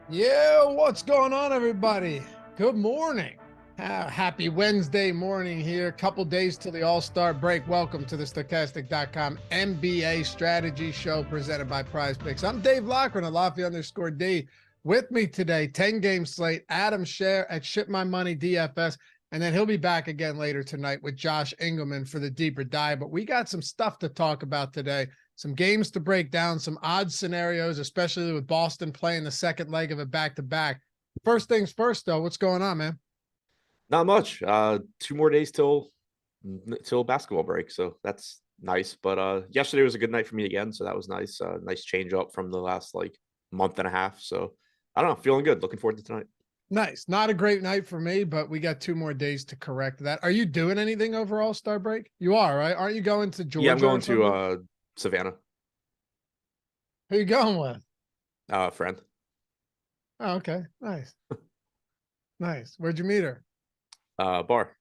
Yeah, what's going on, everybody? Good morning. Happy Wednesday morning here. Couple days till the All-Star break. Welcome to the Stokastic.com NBA strategy show presented by PrizePicks. I'm Dave Loughran at Lafayette_D. With me today, 10-game slate, Adam Scherer at Ship My Money DFS, and then he'll be back again later tonight with Josh Engelman for the deeper dive. But we got some stuff to talk about today. Some games to break down, some odd scenarios, especially with Boston playing the second leg of a back-to-back. First things first, though, what's going on, man? Not much. 2 more days till basketball break, so that's nice. But yesterday was a good night for me again, so that was nice. Nice change up from the last month and a half. So I don't know, feeling good. Looking forward to tonight. Nice. Not a great night for me, but we got 2 more days to correct that. Are you doing anything over All-Star break? You are, right? Aren't you going to Georgia? Yeah, I'm going to Savannah. Who you going with? Friend. Oh, okay. Nice. Nice. Where'd you meet her? Bar.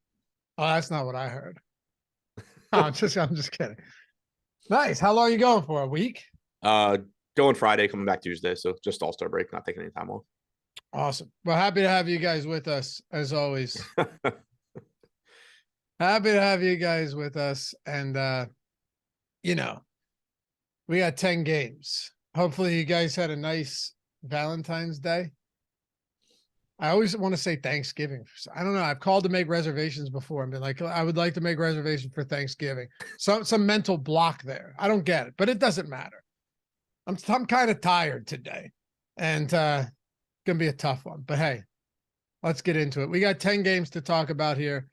Oh, that's not what I heard. Oh, I'm just kidding. Nice. How long are you going for? A week? Going Friday, coming back Tuesday. So just All-Star break, not taking any time off. Awesome. Well, happy to have you guys with us as always. Happy to have you guys with us. And, we got 10 games. Hopefully you guys had a nice Valentine's Day. I always want to say Thanksgiving. I don't know. I've called to make reservations before and been like, I would like to make reservations for Thanksgiving. Some mental block there. I don't get it, but it doesn't matter. I'm kind of tired today, and gonna be a tough one. But hey, let's get into it. We got 10 games to talk about here.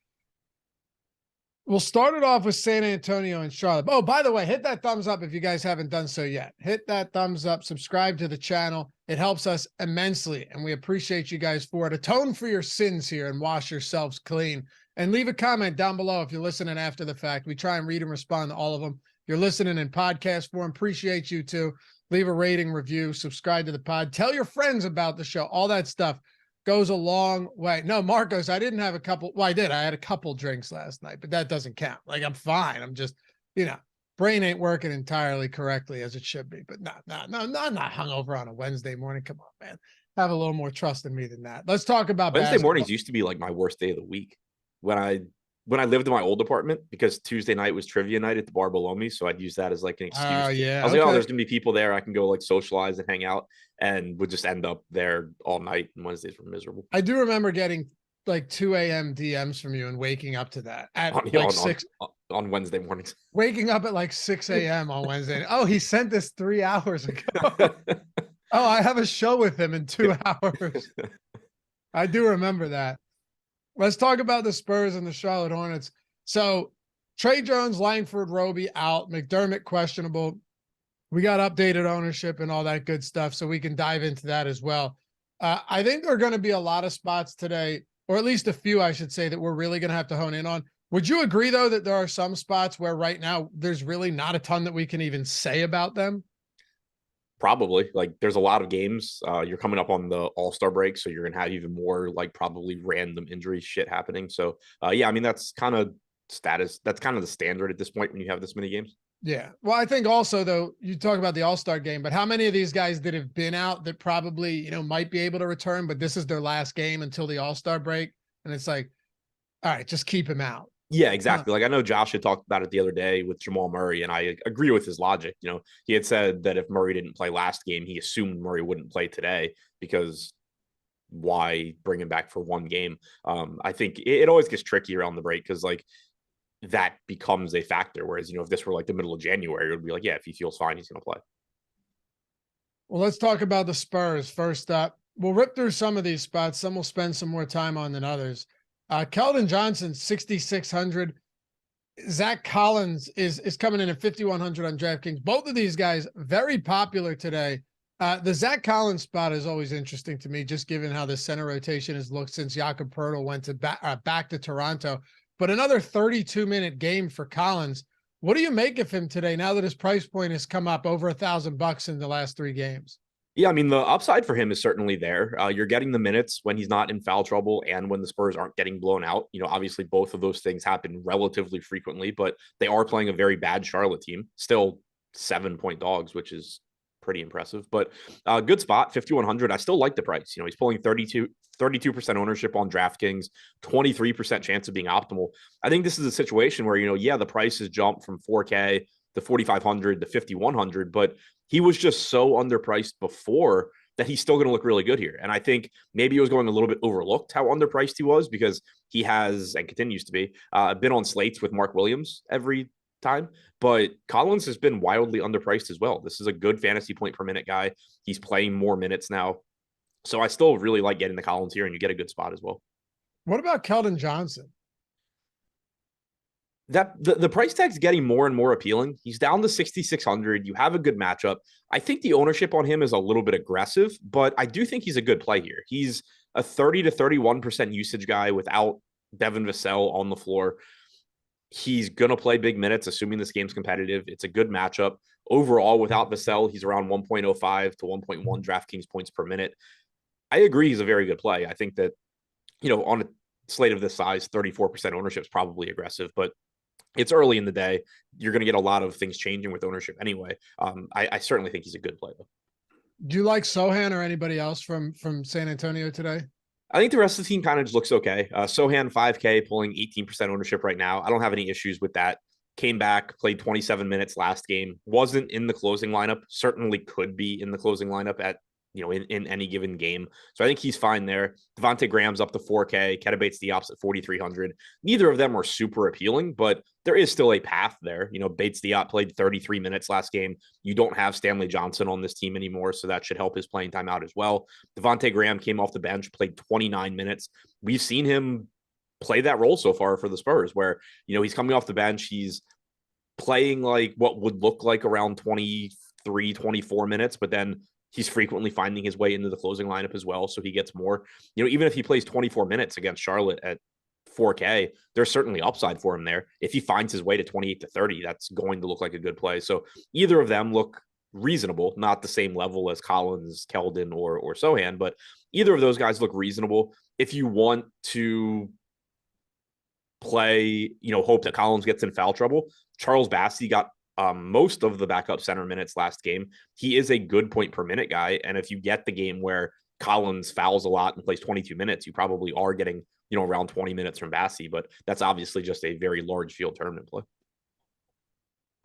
We'll start it off with San Antonio and Charlotte. Oh, by the way, hit that thumbs up if you guys haven't done so yet. Hit that thumbs up, subscribe to the channel. It helps us immensely, and we appreciate you guys for it. Atone for your sins here and wash yourselves clean. And leave a comment down below if you're listening after the fact. We try and read and respond to all of them. If you're listening in podcast form, appreciate you too. Leave a rating, review, subscribe to the pod. Tell your friends about the show. All that stuff goes a long way. No, Marcos, I didn't have a couple. Well, I did. I had a couple drinks last night, but that doesn't count. Like, I'm fine. I'm just, brain ain't working entirely correctly as it should be. But no, I'm not hungover on a Wednesday morning. Come on, man. Have a little more trust in me than that. Let's talk about Wednesday basketball. mornings used to be like my worst day of the week when I lived in my old apartment, because Tuesday night was trivia night at the bar below me. So I'd use that as like an excuse. Oh, yeah. I was like, oh, there's going to be people there. I can go like socialize and hang out, and would just end up there all night. And Wednesdays were miserable. I do remember getting like 2 a.m. DMs from you and waking up to that at on Wednesday mornings. Waking up at like 6 a.m. on Wednesday. Oh, he sent this 3 hours ago. Oh, I have a show with him in 2 hours. I do remember that. Let's talk about the Spurs and the Charlotte Hornets. So Trey Jones, Langford, Roby out, McDermott questionable. We got updated ownership and all that good stuff, so we can dive into that as well. I think there are going to be a lot of spots today, or at least a few, I should say, that we're really going to have to hone in on. Would you agree, though, that there are some spots where right now there's really not a ton that we can even say about them? Probably. Like, there's a lot of games. You're coming up on the All-Star break, so you're gonna have even more like probably random injury shit happening. So yeah, I mean, that's kind of the standard at this point when you have this many games. Yeah. Well, I think also, though, you talk about the All-Star game, but how many of these guys that have been out that probably, might be able to return, but this is their last game until the All-Star break? And it's like, all right, just keep him out. Yeah, exactly. Like, I know Josh had talked about it the other day with Jamal Murray, and I agree with his logic. He had said that if Murray didn't play last game, he assumed Murray wouldn't play today, because why bring him back for one game? I think it always gets tricky around the break, because like that becomes a factor. Whereas, if this were like the middle of January, it would be like, yeah, if he feels fine, he's going to play. Well, let's talk about the Spurs first up. We'll rip through some of these spots. Some we'll spend some more time on than others. Keldon Johnson, 6,600. Zach Collins is coming in at 5,100 on DraftKings. Both of these guys very popular today. The Zach Collins spot is always interesting to me, just given how the center rotation has looked since Jakob Poeltl went to back to Toronto. But another 32-minute game for Collins. What do you make of him today now that his price point has come up over $1,000 in the last 3 games? Yeah, I mean, the upside for him is certainly there. You're getting the minutes when he's not in foul trouble and when the Spurs aren't getting blown out. Obviously both of those things happen relatively frequently, but they are playing a very bad Charlotte team. Still 7-point dogs, which is pretty impressive. But good spot, 5,100. I still like the price. He's pulling 32% ownership on DraftKings, 23% chance of being optimal. I think this is a situation where, the price has jumped from 4K to 4,500 to 5,100, but he was just so underpriced before that he's still going to look really good here. And I think maybe it was going a little bit overlooked how underpriced he was, because he has, and continues to be, been on slates with Mark Williams every time. But Collins has been wildly underpriced as well. This is a good fantasy point per minute guy. He's playing more minutes now. So I still really like getting the Collins here, and you get a good spot as well. What about Keldon Johnson? That the price tag's getting more and more appealing. He's down to 6,600. You have a good matchup. I think the ownership on him is a little bit aggressive, but I do think he's a good play here. He's a 30 to 31% usage guy without Devin Vassell on the floor. He's going to play big minutes, assuming this game's competitive. It's a good matchup. Overall, without Vassell, he's around 1.05 to 1.1 DraftKings points per minute. I agree he's a very good play. I think that, on a slate of this size, 34% ownership is probably aggressive, but it's early in the day. You're going to get a lot of things changing with ownership anyway. I certainly think he's a good play, though. Do you like Sochan or anybody else from San Antonio today? I think the rest of the team kind of just looks okay. Sochan 5K pulling 18% ownership right now. I don't have any issues with that. Came back, played 27 minutes last game. Wasn't in the closing lineup. Certainly could be in the closing lineup at in any given game. So I think he's fine there. Devontae Graham's up to 4K. Keita Bates-Diop's at 4,300. Neither of them are super appealing, but there is still a path there. Bates-Diop played 33 minutes last game. You don't have Stanley Johnson on this team anymore, so that should help his playing time out as well. Devontae Graham came off the bench, played 29 minutes. We've seen him play that role so far for the Spurs, where, he's coming off the bench. He's playing like what would look like around 23, 24 minutes, but then he's frequently finding his way into the closing lineup as well. So he gets more, even if he plays 24 minutes against Charlotte at 4K, there's certainly upside for him there. If he finds his way to 28 to 30, that's going to look like a good play. So either of them look reasonable, not the same level as Collins, Keldon, or Sochan, but either of those guys look reasonable. If you want to play, hope that Collins gets in foul trouble, Charles Bassey got most of the backup center minutes last game. He is a good point per minute guy. And if you get the game where Collins fouls a lot and plays 22 minutes, you probably are getting, around 20 minutes from Bassey, but that's obviously just a very large field tournament play.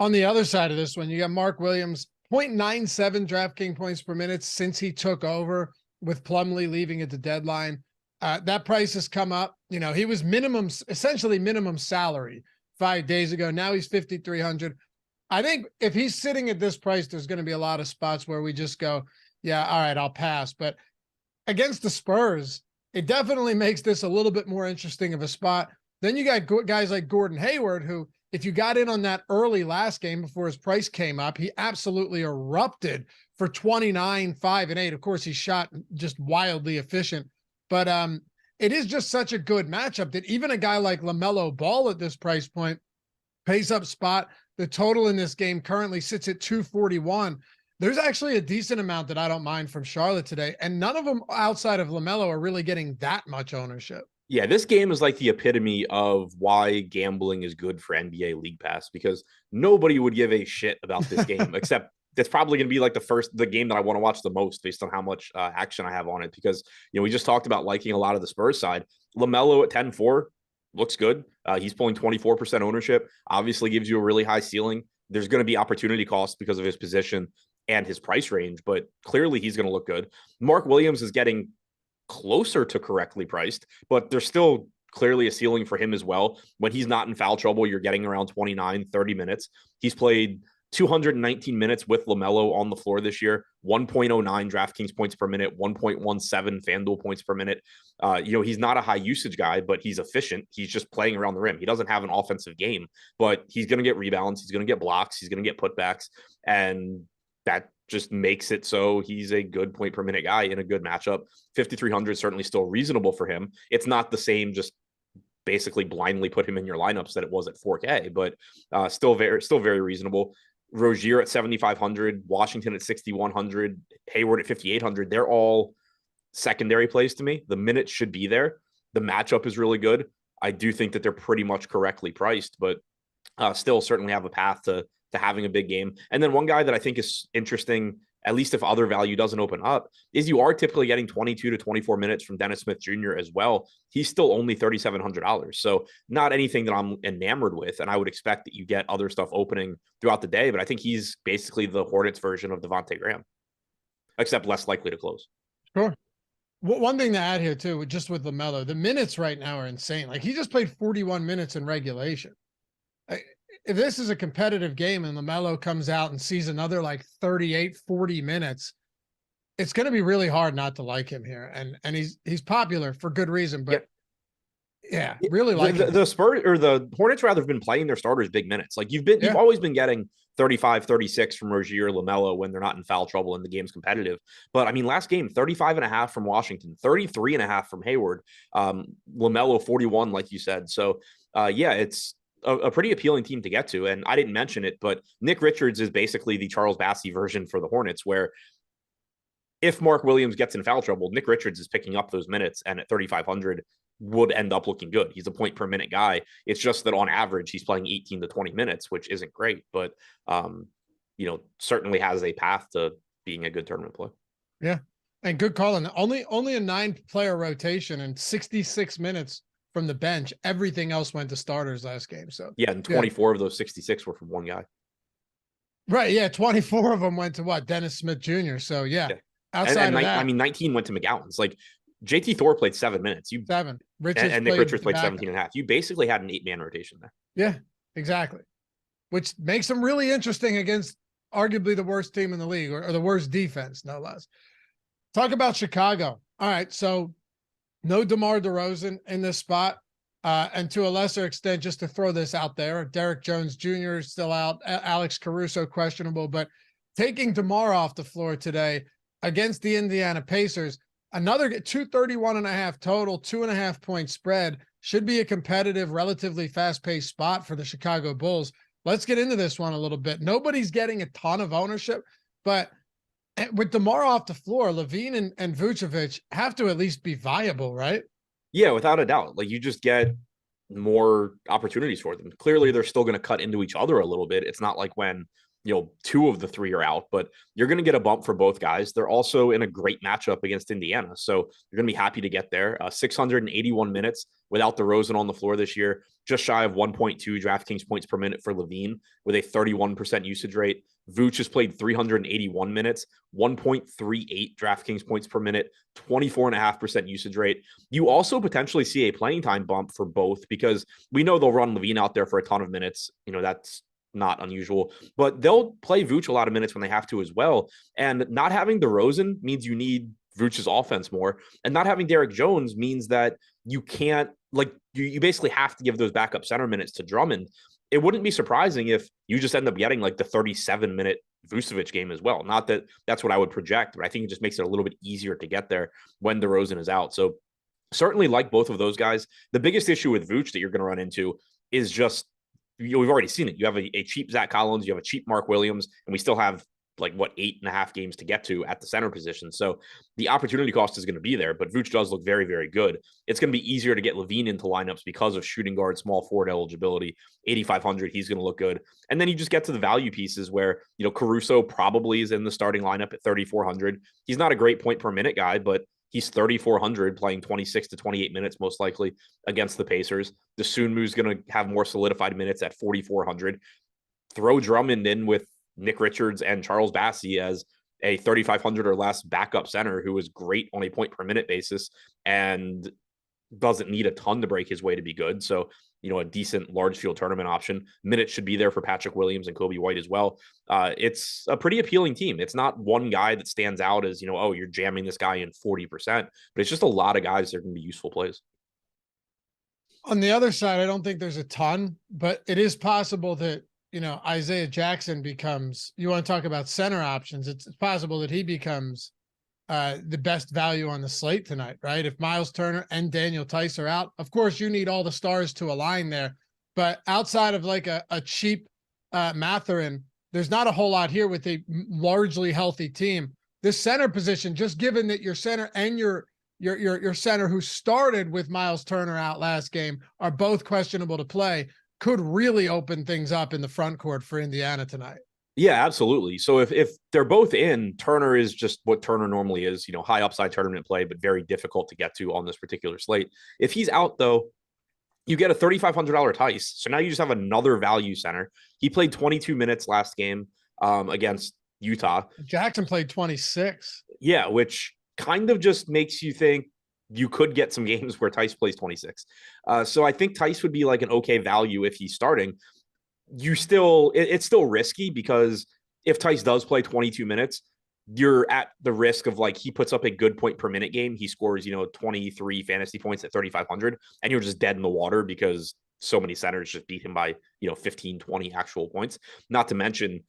On the other side of this one, you got Mark Williams, 0.97 DraftKings points per minute since he took over, with Plumlee leaving at the deadline. That price has come up. He was essentially minimum salary 5 days ago. Now he's 5,300. I think if he's sitting at this price, there's going to be a lot of spots where we just go, yeah, all right, I'll pass. But against the Spurs, it definitely makes this a little bit more interesting of a spot. Then you got guys like Gordon Hayward, who, if you got in on that early last game before his price came up, he absolutely erupted for 29, 5, and 8. Of course, he shot just wildly efficient. But it is just such a good matchup that even a guy like LaMelo Ball at this price point pays up spot. The total in this game currently sits at 241. There's actually a decent amount that I don't mind from Charlotte today, and none of them outside of LaMelo are really getting that much ownership. Yeah, this game is like the epitome of why gambling is good for NBA League Pass, because nobody would give a shit about this game, except it's probably going to be like the game that I want to watch the most based on how much action I have on it. Because, we just talked about liking a lot of the Spurs side. LaMelo at 10-4 looks good. He's pulling 24% ownership, obviously gives you a really high ceiling. There's going to be opportunity cost because of his position and his price range, but clearly he's going to look good. Mark Williams is getting closer to correctly priced, but there's still clearly a ceiling for him as well. When he's not in foul trouble, you're getting around 29, 30 minutes. He's played 219 minutes with LaMelo on the floor this year, 1.09 DraftKings points per minute, 1.17 FanDuel points per minute. He's not a high usage guy, but he's efficient. He's just playing around the rim. He doesn't have an offensive game, but he's going to get rebounds. He's going to get blocks. He's going to get putbacks. And that just makes it so he's a good point per minute guy in a good matchup. 5,300 is certainly still reasonable for him. It's not the same, just basically blindly put him in your lineups that it was at 4K, but still very reasonable. Rozier at 7,500, Washington at 6,100, Hayward at 5,800. They're all secondary plays to me. The minutes should be there. The matchup is really good. I do think that they're pretty much correctly priced, but still certainly have a path to having a big game. And then one guy that I think is interesting at least if other value doesn't open up, is you are typically getting 22 to 24 minutes from Dennis Smith Jr. as well. He's still only $3,700. So not anything that I'm enamored with. And I would expect that you get other stuff opening throughout the day, but I think he's basically the Hornets version of Devontae Graham, except less likely to close. Sure. One thing to add here too, just with LaMelo, the minutes right now are insane. Like he just played 41 minutes in regulation. If this is a competitive game and LaMelo comes out and sees another like 38, 40 minutes, it's going to be really hard not to like him here. And he's popular for good reason, but yeah, really like the Spurs or the Hornets rather have been playing their starters big minutes. Like you've always been getting 35, 36 from Rozier, LaMelo when they're not in foul trouble and the game's competitive. But I mean, last game, 35.5 from Washington, 33.5 from Hayward, LaMelo 41, like you said. So yeah, it's a pretty appealing team to get to. And I didn't mention it, but Nick Richards is basically the Charles Bassey version for the Hornets, where if Mark Williams gets in foul trouble, Nick Richards is picking up those minutes, and at 3,500 would end up looking good. He's a point per minute guy. It's just that on average, he's playing 18 to 20 minutes, which isn't great, but certainly has a path to being a good tournament play. Yeah. And good calling. Only a 9-player rotation and 66 minutes from the bench. Everything else went to starters last game. So yeah, and 24 of those 66 were from one guy. Right. Yeah. 24 of them went to what? Dennis Smith Jr. So yeah. Outside of that, 19 went to McGowan's. Like JT Thor played 7 minutes. And Nick Richards played 17.5. You basically had an 8-man rotation there. Yeah, exactly. Which makes them really interesting against arguably the worst team in the league, or the worst defense, no less. Talk about Chicago. All right. So no DeMar DeRozan in this spot. And to a lesser extent, just to throw this out there, Derek Jones Jr. is still out. Alex Caruso questionable, but taking DeMar off the floor today against the Indiana Pacers, another 231.5 total, 2.5 point spread, should be a competitive, relatively fast-paced spot for the Chicago Bulls. Let's get into this one a little bit. Nobody's getting a ton of ownership, but with DeMar off the floor, Levine and Vucevic have to at least be viable, right? Yeah, without a doubt. Like you just get more opportunities for them. Clearly, they're still going to cut into each other a little bit. It's not like when 2 of the 3 are out, but you're going to get a bump for both guys. They're also in a great matchup against Indiana, so you're going to be happy to get there. 681 minutes without DeRozan on the floor this year, just shy of 1.2 DraftKings points per minute for Levine with a 31% usage rate. Vooch has played 381 minutes, 1.38 DraftKings points per minute, 24.5% usage rate. You also potentially see a playing time bump for both because we know they'll run Levine out there for a ton of minutes. That's not unusual, but they'll play Vooch a lot of minutes when they have to as well. And not having DeRozan means you need Vooch's offense more, and not having Derek Jones means that you can't, you basically have to give those backup center minutes to Drummond. It wouldn't be surprising if you just end up getting like the 37-minute Vucevic game as well. Not that that's what I would project, but I think it just makes it a little bit easier to get there when DeRozan is out. So certainly like both of those guys. The biggest issue with Vooch that you're going to run into is just, we've already seen it. You have a cheap Zach Collins, you have a cheap Mark Williams, and we still have 8.5 games to get to at the center position. So the opportunity cost is going to be there, but Vooch does look very, very good. It's going to be easier to get Levine into lineups because of shooting guard, small forward eligibility. 8,500, he's going to look good. And then you just get to the value pieces where, Caruso probably is in the starting lineup at 3,400. He's not a great point per minute guy, but he's 3,400 playing 26 to 28 minutes, most likely against the Pacers. The Sunmu's going to have more solidified minutes at 4,400. Throw Drummond in with Nick Richards and Charles Bassey as a 3,500 or less backup center who is great on a point per minute basis and doesn't need a ton to break his way to be good. So, a decent large field tournament option. Minutes should be there for Patrick Williams and Kobe White as well. It's a pretty appealing team. It's not one guy that stands out as, you're jamming this guy in 40%, but it's just a lot of guys that are going to be useful plays. On the other side, I don't think there's a ton, but it is possible that, Isaiah Jackson becomes, you want to talk about center options. It's possible that he becomes the best value on the slate tonight, right? If Miles Turner and Daniel Tice are out, of course you need all the stars to align there, but outside of a cheap Mathurin, there's not a whole lot here with a largely healthy team. This center position, just given that your center and your center who started with Miles Turner out last game are both questionable to play, could really open things up in the front court for Indiana tonight. Yeah, absolutely. So if they're both in, Turner is just what Turner normally is, high upside tournament play, but very difficult to get to on this particular slate. If he's out though, you get a $3,500 Tice. So now you just have another value center. He played 22 minutes last game against Utah. Jackson played 26. Yeah, which kind of just makes you think you could get some games where Tice plays 26. So I think Tice would be like an okay value if he's starting. It's still risky because if Tice does play 22 minutes, you're at the risk of like he puts up a good point per minute game. He scores, 23 fantasy points at 3,500, and you're just dead in the water because so many centers just beat him by, 15, 20 actual points. Not to mention,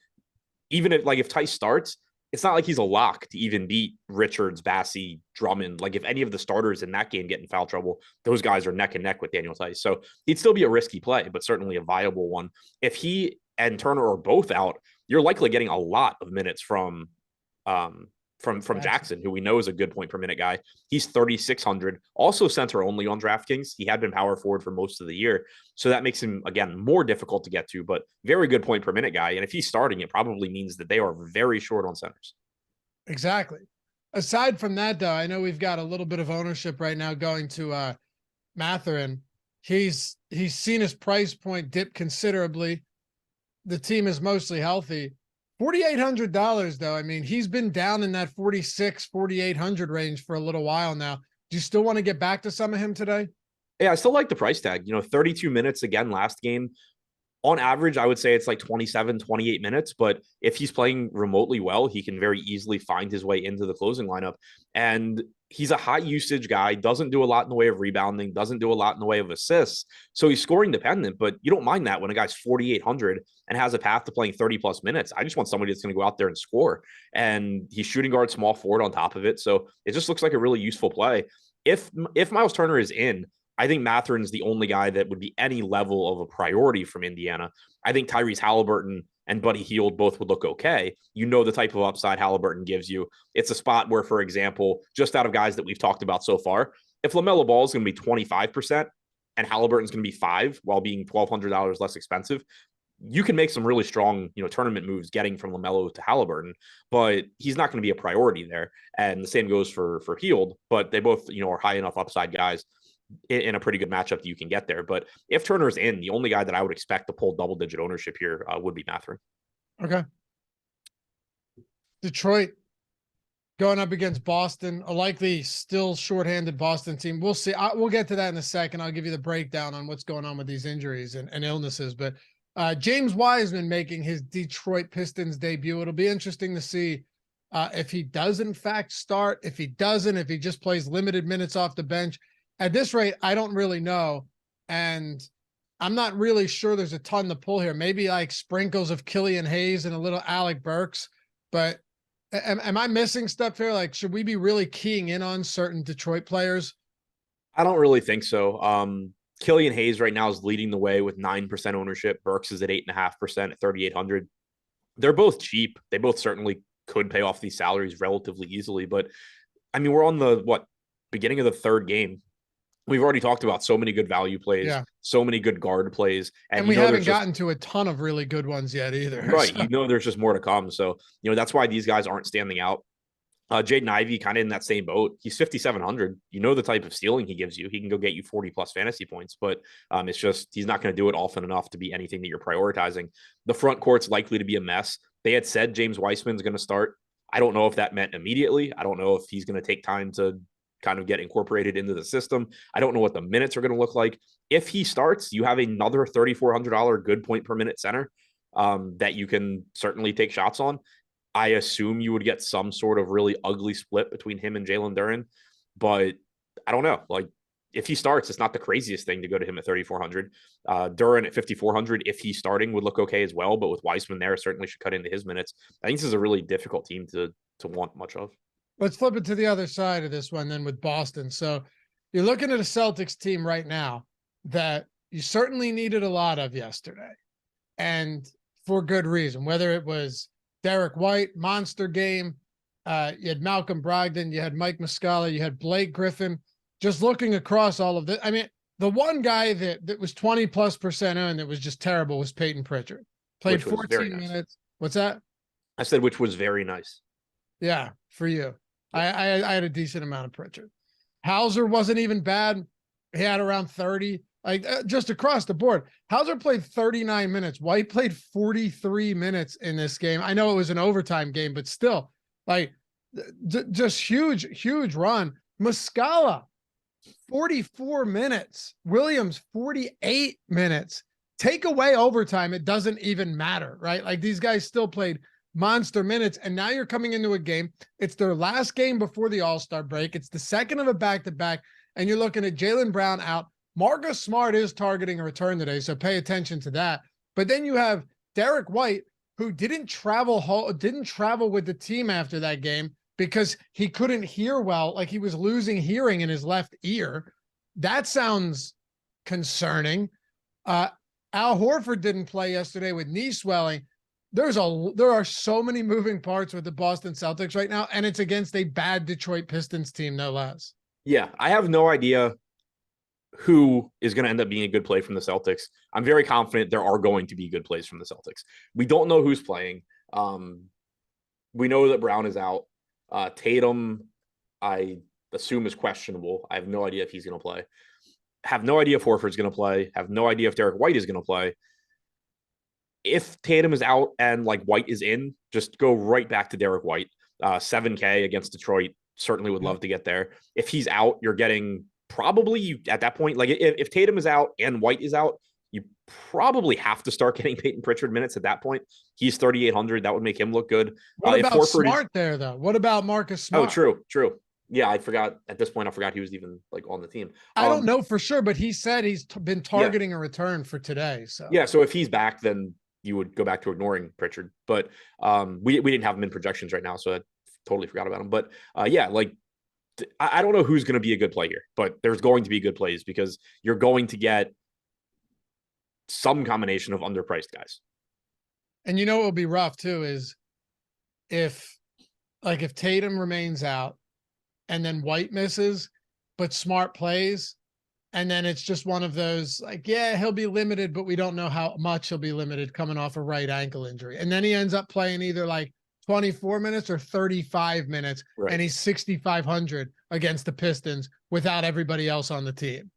even if Tice starts, it's not like he's a lock to even beat Richards, Bassey, Drummond. Like if any of the starters in that game get in foul trouble, those guys are neck and neck with Daniel Tice. So he'd still be a risky play, but certainly a viable one. If he and Turner are both out, you're likely getting a lot of minutes from Jackson, who we know is a good point per minute guy. He's 3,600, also center only on DraftKings. He had been power forward for most of the year. So that makes him, again, more difficult to get to, but very good point per minute guy. And if he's starting, it probably means that they are very short on centers. Exactly. Aside from that, though, I know we've got a little bit of ownership right now going to Matherin. He's seen his price point dip considerably. The team is mostly healthy. $4,800 though. I mean, he's been down in that 4,800 range for a little while now. Do you still want to get back to some of him today? Yeah, I still like the price tag. 32 minutes again last game. On average, I would say it's like 27, 28 minutes. But if he's playing remotely well, he can very easily find his way into the closing lineup. And he's a high usage guy, doesn't do a lot in the way of rebounding, doesn't do a lot in the way of assists. So he's scoring dependent, but you don't mind that when a guy's 4,800 and has a path to playing 30 plus minutes. I just want somebody that's going to go out there and score. And he's shooting guard, small forward on top of it. So it just looks like a really useful play. If Miles Turner is in, I think Matherin's the only guy that would be any level of a priority from Indiana. I think Tyrese Halliburton and Buddy Hield both would look okay. The type of upside Halliburton gives you. It's a spot where, for example, just out of guys that we've talked about so far, if LaMelo Ball is going to be 25% and Halliburton's going to be 5% while being $1,200 less expensive, you can make some really strong, tournament moves getting from LaMelo to Halliburton, but he's not going to be a priority there. And the same goes for Hield, but they both, are high enough upside guys in a pretty good matchup that you can get there. But if Turner's in, the only guy that I would expect to pull double-digit ownership here would be Matherin. Okay. Detroit going up against Boston, a likely still shorthanded Boston team. We'll see. We'll get to that in a second. I'll give you the breakdown on what's going on with these injuries and illnesses. But James Wiseman making his Detroit Pistons debut. It'll be interesting to see if he does in fact start, if he doesn't, if he just plays limited minutes off the bench. At this rate, I don't really know. And I'm not really sure there's a ton to pull here. Maybe like sprinkles of Killian Hayes and a little Alec Burks. But am I missing stuff here? Like, should we be really keying in on certain Detroit players? I don't really think so. Killian Hayes right now is leading the way with 9% ownership. Burks is at 8.5% at 3,800. They're both cheap. They both certainly could pay off these salaries relatively easily. But I mean, we're on the beginning of the third game. We've already talked about so many good value plays, so many good guard plays. And we haven't gotten to a ton of really good ones yet either. Right. So. There's just more to come. So, that's why these guys aren't standing out. Jaden Ivey kind of in that same boat. He's 5,700. The type of stealing he gives you. He can go get you 40 plus fantasy points, but it's just he's not going to do it often enough to be anything that you're prioritizing. The front court's likely to be a mess. They had said James Wiseman's going to start. I don't know if that meant immediately. I don't know if he's going to take time to kind of get incorporated into the system. I don't know what the minutes are going to look like. If he starts, you have another $3,400 good point per minute center that you can certainly take shots on. I assume you would get some sort of really ugly split between him and Jalen Duren, but I don't know. Like if he starts, it's not the craziest thing to go to him at 3,400. Duren at 5,400, if he's starting, would look okay as well. But with Wiseman there, certainly should cut into his minutes. I think this is a really difficult team to want much of. Let's flip it to the other side of this one then with Boston. So you're looking at a Celtics team right now that you certainly needed a lot of yesterday, and for good reason, whether it was Derek White, monster game, you had Malcolm Brogdon, you had Mike Muscala, you had Blake Griffin. Just looking across all of this, I mean, the one guy that was 20+% owned that was just terrible was Peyton Pritchard. Played 14 minutes. What's that? I said, which was very nice. Yeah, for you. I had a decent amount of Pritchard. Hauser wasn't even bad. He had around 30, like just across the board. Hauser played 39 minutes. White played 43 minutes in this game. I know it was an overtime game, but still, like, just huge run. Muscala, 44 minutes. Williams, 48 minutes. Take away overtime, it doesn't even matter, right? Like, these guys still played monster minutes, and now you're coming into a game. It's their last game before the All-Star break. It's the second of a back-to-back, and you're looking at Jaylen Brown out. Marcus Smart is targeting a return today, so pay attention to that. But then you have Derek White, who didn't travel with the team after that game because he couldn't hear well, like he was losing hearing in his left ear. That sounds concerning. Al Horford didn't play yesterday with knee swelling. There are so many moving parts with the Boston Celtics right now, and it's against a bad Detroit Pistons team, no less. Yeah, I have no idea who is going to end up being a good play from the Celtics. I'm very confident there are going to be good plays from the Celtics. We don't know who's playing. We know that Brown is out. Tatum, I assume, is questionable. I have no idea if he's going to play. Have no idea if Horford's going to play. Have no idea if Derek White is going to play. If Tatum is out and like White is in, just go right back to Derek White. 7K against Detroit. Certainly would love to get there. If he's out, you're getting probably at that point, like if Tatum is out and White is out, you probably have to start getting Peyton Pritchard minutes at that point. He's 3,800. That would make him look good. What about Smart there, though? What about Marcus Smart? Oh, true. Yeah, I forgot. At this point, I forgot he was even like on the team. I don't know for sure, but he said he's been targeting a return for today. So yeah, so if he's back, then you would go back to ignoring Pritchard. But we didn't have him in projections right now, so I totally forgot about him. But yeah, like I don't know who's going to be a good play here, but there's going to be good plays because you're going to get some combination of underpriced guys. And you know what will be rough too is if Tatum remains out and then White misses, but Smart plays, and then it's just one of those like, yeah, he'll be limited, but we don't know how much he'll be limited coming off a right ankle injury. And then he ends up playing either like 24 minutes or 35 minutes, right, and he's 6,500 against the Pistons without everybody else on the team.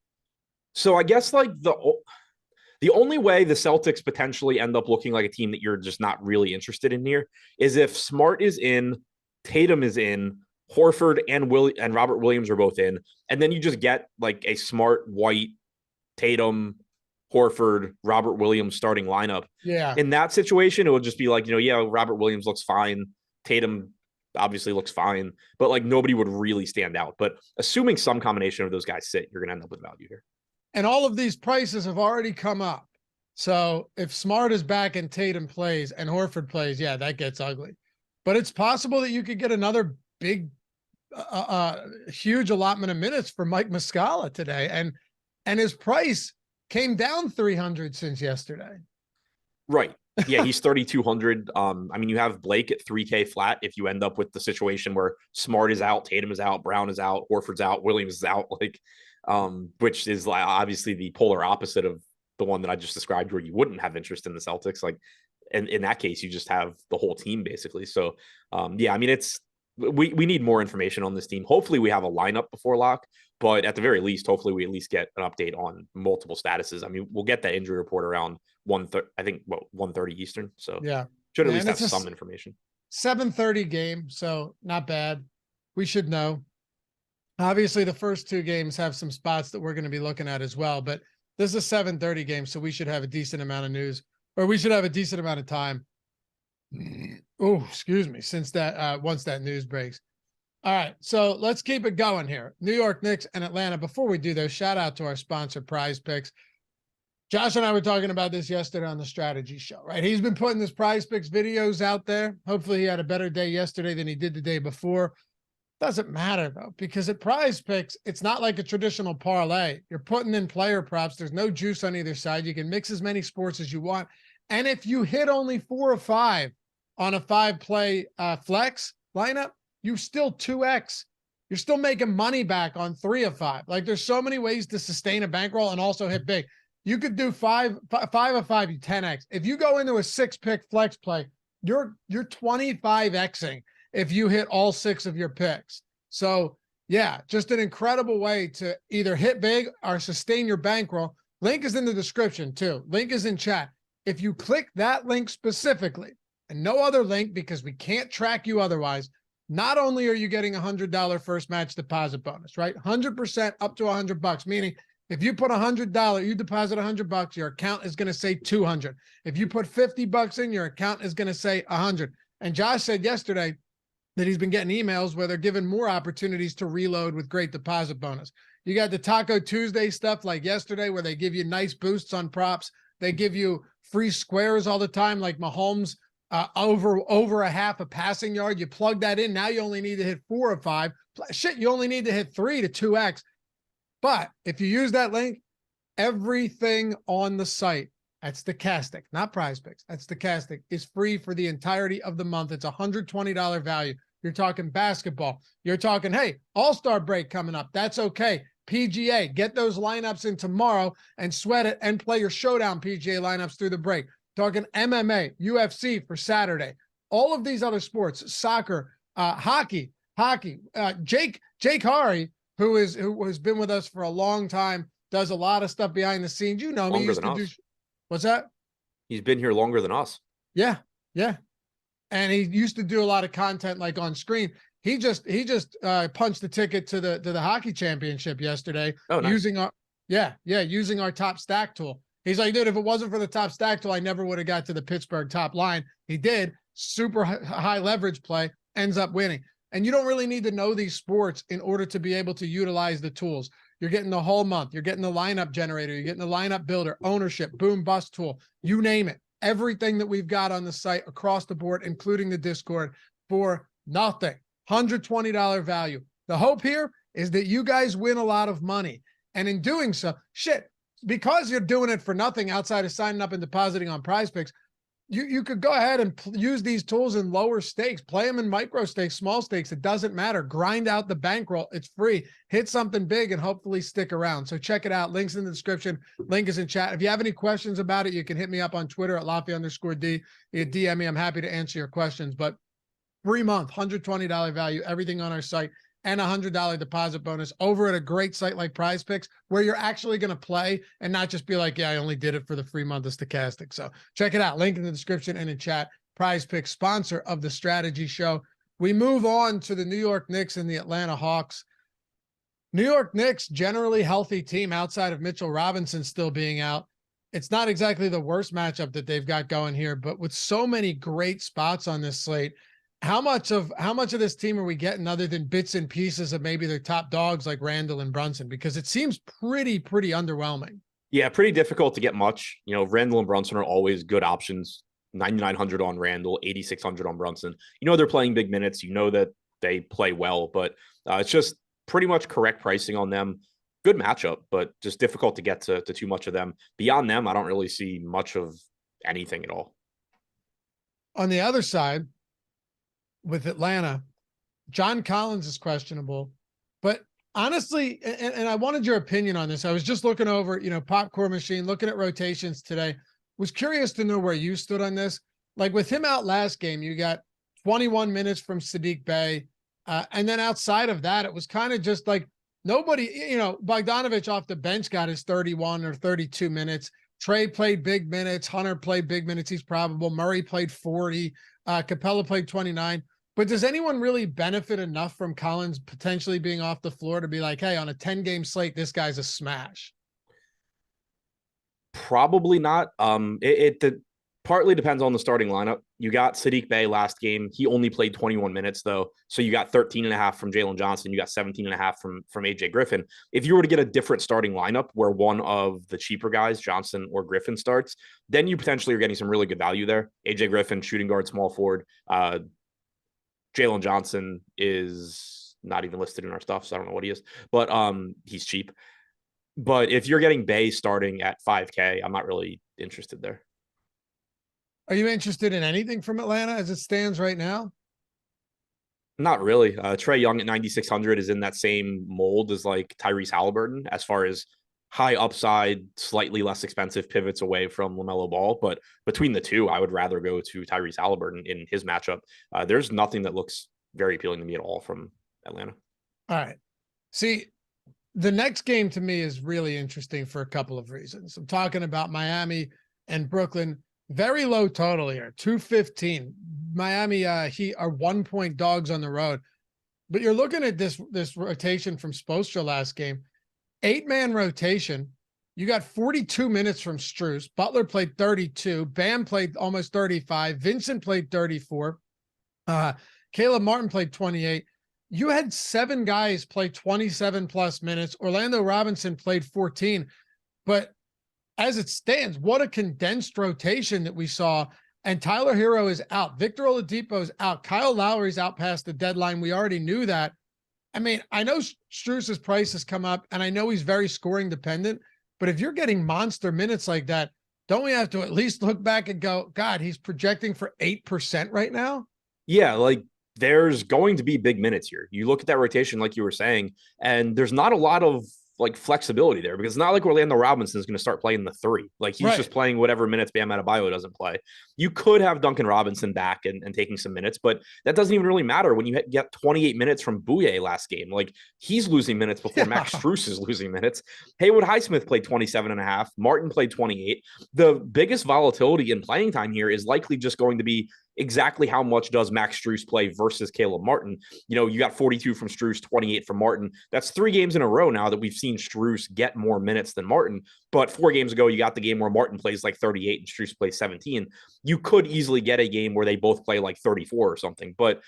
So I guess like the only way the Celtics potentially end up looking like a team that you're just not really interested in here is if Smart is in, Tatum is in, Horford and Robert Williams are both in, and then you just get like a Smart, White, Tatum, Horford, Robert Williams starting lineup. Yeah. In that situation, it would just be like, yeah, Robert Williams looks fine. Tatum obviously looks fine, but like nobody would really stand out. But assuming some combination of those guys sit, you're going to end up with value here. And all of these prices have already come up. So if Smart is back and Tatum plays and Horford plays, yeah, that gets ugly. But it's possible that you could get another big, huge allotment of minutes for Mike Muscala today. And his price came down 300 since yesterday. Right. Yeah, he's 3,200. I mean, you have Blake at 3K flat if you end up with the situation where Smart is out, Tatum is out, Brown is out, Horford's out, Williams is out, like, which is like obviously the polar opposite of the one that I just described where you wouldn't have interest in the Celtics. Like, and in that case, you just have the whole team basically. So, yeah, I mean, we need more information on this team. Hopefully we have a lineup before lock, but at the very least, hopefully we at least get an update on multiple statuses. I mean, we'll get that injury report around 1:30 Eastern. So yeah, should at least have some information. 7:30 game. So not bad. We should know. Obviously the first two games have some spots that we're going to be looking at as well, but this is a 7:30 game. So we should have a decent amount of news, or we should have a decent amount of time. Oh, excuse me. Since that, once that news breaks. All right. So let's keep it going here. New York Knicks and Atlanta. Before we do those, shout out to our sponsor, PrizePicks. Josh and I were talking about this yesterday on the strategy show, right? He's been putting this PrizePicks videos out there. Hopefully he had a better day yesterday than he did the day before. Doesn't matter though, because at PrizePicks, it's not like a traditional parlay. You're putting in player props. There's no juice on either side. You can mix as many sports as you want. And if you hit only 4 or 5 on a 5-play flex lineup, you still 2x. You're still making money back on 3 of 5. Like there's so many ways to sustain a bankroll and also hit big. You could do 5 of 5, you 10x. If you go into a 6-pick flex play, you're 25xing if you hit all 6 of your picks. So yeah, just an incredible way to either hit big or sustain your bankroll. Link is in the description too. Link is in chat. If you click that link specifically and no other link, because we can't track you otherwise, not only are you getting $100 first match deposit bonus, right? 100% up to $100, meaning if you put $100, you deposit $100, your account is going to say 200. If you put $50 in, your account is going to say 100. And Josh said yesterday that he's been getting emails where they're giving more opportunities to reload with great deposit bonus. You got the Taco Tuesday stuff like yesterday where they give you nice boosts on props. They give you free squares all the time, like Mahomes over a half a passing yard. You plug that in. Now you only need to hit 4 or 5. Shit, you only need to hit 3 to 2x. But if you use that link, everything on the site at Stokastic, not PrizePicks, at Stokastic, is free for the entirety of the month. It's $120 value. You're talking basketball. You're talking, hey, All-Star break coming up. That's okay. PGA, get those lineups in tomorrow and sweat it and play your showdown PGA lineups through the break. Talking MMA, UFC for Saturday. All of these other sports, soccer, hockey. Jake Hari, who has been with us for a long time, does a lot of stuff behind the scenes. You know me. Longer than us. What's that? He's been here longer than us. Yeah. And he used to do a lot of content like on screen. He just punched the ticket to the hockey championship yesterday. Oh, nice. Using our top stack tool. He's like, dude, if it wasn't for the top stack tool, I never would have got to the Pittsburgh top line. He did. Super high leverage play, ends up winning. And you don't really need to know these sports in order to be able to utilize the tools. You're getting the whole month. You're getting the lineup generator. You're getting the lineup builder, ownership, boom bust tool, you name it. Everything that we've got on the site across the board, including the Discord, for nothing. $120 value. The hope here is that you guys win a lot of money. And in doing so, because you're doing it for nothing outside of signing up and depositing on PrizePicks, you could go ahead and use these tools in lower stakes, play them in micro stakes, small stakes. It doesn't matter. Grind out the bankroll. It's free. Hit something big and hopefully stick around. So check it out. Link's in the description. Link is in chat. If you have any questions about it, you can hit me up on Twitter at Laffy_D. You can DM me. I'm happy to answer your questions. But free month, $120 value, everything on our site, and $100 deposit bonus over at a great site like PrizePicks, where you're actually going to play and not just be like, yeah, I only did it for the free month of Stokastic. So check it out. Link in the description and in chat. PrizePicks, sponsor of the Strategy Show. We move on to the New York Knicks and the Atlanta Hawks. New York Knicks, generally healthy team outside of Mitchell Robinson still being out. It's not exactly the worst matchup that they've got going here, but with so many great spots on this slate, how much of this team are we getting other than bits and pieces of maybe their top dogs like Randall and Brunson? Because it seems pretty underwhelming. Yeah, pretty difficult to get much. You know, Randall and Brunson are always good options. 9,900 on Randall, 8,600 on Brunson. You know they're playing big minutes. You know that they play well, but it's just pretty much correct pricing on them. Good matchup, but just difficult to get to too much of them. Beyond them, I don't really see much of anything at all. On the other side, with Atlanta, John Collins is questionable, but honestly, and I wanted your opinion on this. I was just looking over, Popcorn Machine, looking at rotations today, was curious to know where you stood on this. Like with him out last game, you got 21 minutes from Sadiq Bey. And then outside of that, it was kind of just like nobody, Bogdanovich off the bench got his 31 or 32 minutes. Trey played big minutes. Hunter played big minutes. He's probable. Murray played 40. Capella played 29. But does anyone really benefit enough from Collins potentially being off the floor to be like, hey, on a 10-game slate, this guy's a smash? Probably not. It partly depends on the starting lineup. You got Sadiq Bey last game. He only played 21 minutes, though. So you got 13.5 from Jalen Johnson. You got 17.5 from AJ Griffin. If you were to get a different starting lineup where one of the cheaper guys, Johnson or Griffin, starts, then you potentially are getting some really good value there. AJ Griffin, shooting guard, small forward. Jalen Johnson is not even listed in our stuff, so I don't know what he is, but he's cheap. But if you're getting Bey starting at 5K, I'm not really interested there. Are you interested in anything from Atlanta as it stands right now? Not really. Trae Young at 9,600 is in that same mold as like Tyrese Halliburton as far as high upside, slightly less expensive pivots away from LaMelo Ball. But between the two, I would rather go to Tyrese Halliburton in his matchup. There's nothing that looks very appealing to me at all from Atlanta. All right. See, the next game to me is really interesting for a couple of reasons. I'm talking about Miami and Brooklyn. Very low total here, 215. Miami Heat are 1 point dogs on the road. But you're looking at this rotation from Spoelstra last game. 8-man rotation. You got 42 minutes from Strus. Butler played 32. Bam played almost 35. Vincent played 34. Caleb Martin played 28. You had 7 guys play 27 plus minutes. Orlando Robinson played 14. But as it stands, what a condensed rotation that we saw. And Tyler Hero is out. Victor Oladipo is out. Kyle Lowry's out past the deadline. We already knew that. I mean, I know Strus's price has come up, and I know he's very scoring dependent, but if you're getting monster minutes like that, don't we have to at least look back and go, God, he's projecting for 8% right now? Yeah, like there's going to be big minutes here. You look at that rotation, like you were saying, and there's not a lot of like flexibility there because it's not like Orlando Robinson is going to start playing the 3. Like he's just playing whatever minutes Bam Adebayo doesn't play. You could have Duncan Robinson back and taking some minutes, but that doesn't even really matter when you get 28 minutes from Bouye last game. Like he's losing minutes before Max Strus is losing minutes. Haywood Highsmith played 27.5. Martin played 28. The biggest volatility in playing time here is likely just going to be exactly how much does Max Strus play versus Caleb Martin. You know, you got 42 from Strus, 28 from Martin. That's 3 games in a row now that we've seen Strus get more minutes than Martin. But 4 games ago, you got the game where Martin plays like 38 and Strus plays 17. You could easily get a game where they both play like 34 or something, but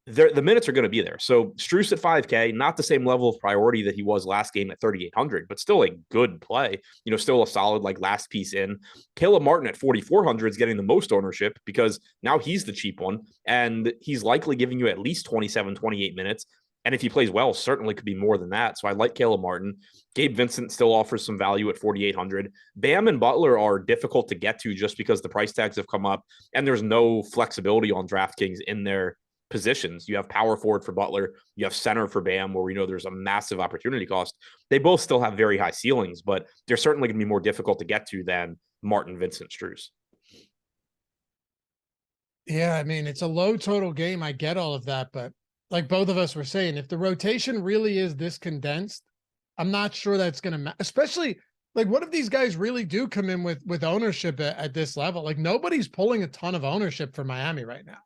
the minutes are going to be there. So Strus at 5K, not the same level of priority that he was last game at 3,800, but still a good play. You know, still a solid like last piece in. Caleb Martin at 4,400 is getting the most ownership because now he's the cheap one, and he's likely giving you at least 27, 28 minutes. And if he plays well, certainly could be more than that. So I like Caleb Martin. Gabe Vincent still offers some value at 4,800. Bam and Butler are difficult to get to just because the price tags have come up and there's no flexibility on DraftKings in their positions. You have power forward for Butler. You have center for Bam, where we know there's a massive opportunity cost. They both still have very high ceilings, but they're certainly going to be more difficult to get to than Martin, Vincent, Strus. Yeah, I mean, it's a low total game. I get all of that, but like both of us were saying, if the rotation really is this condensed, I'm not sure that's going to matter. Especially like, what if these guys really do come in with ownership at this level? Like nobody's pulling a ton of ownership for Miami right now.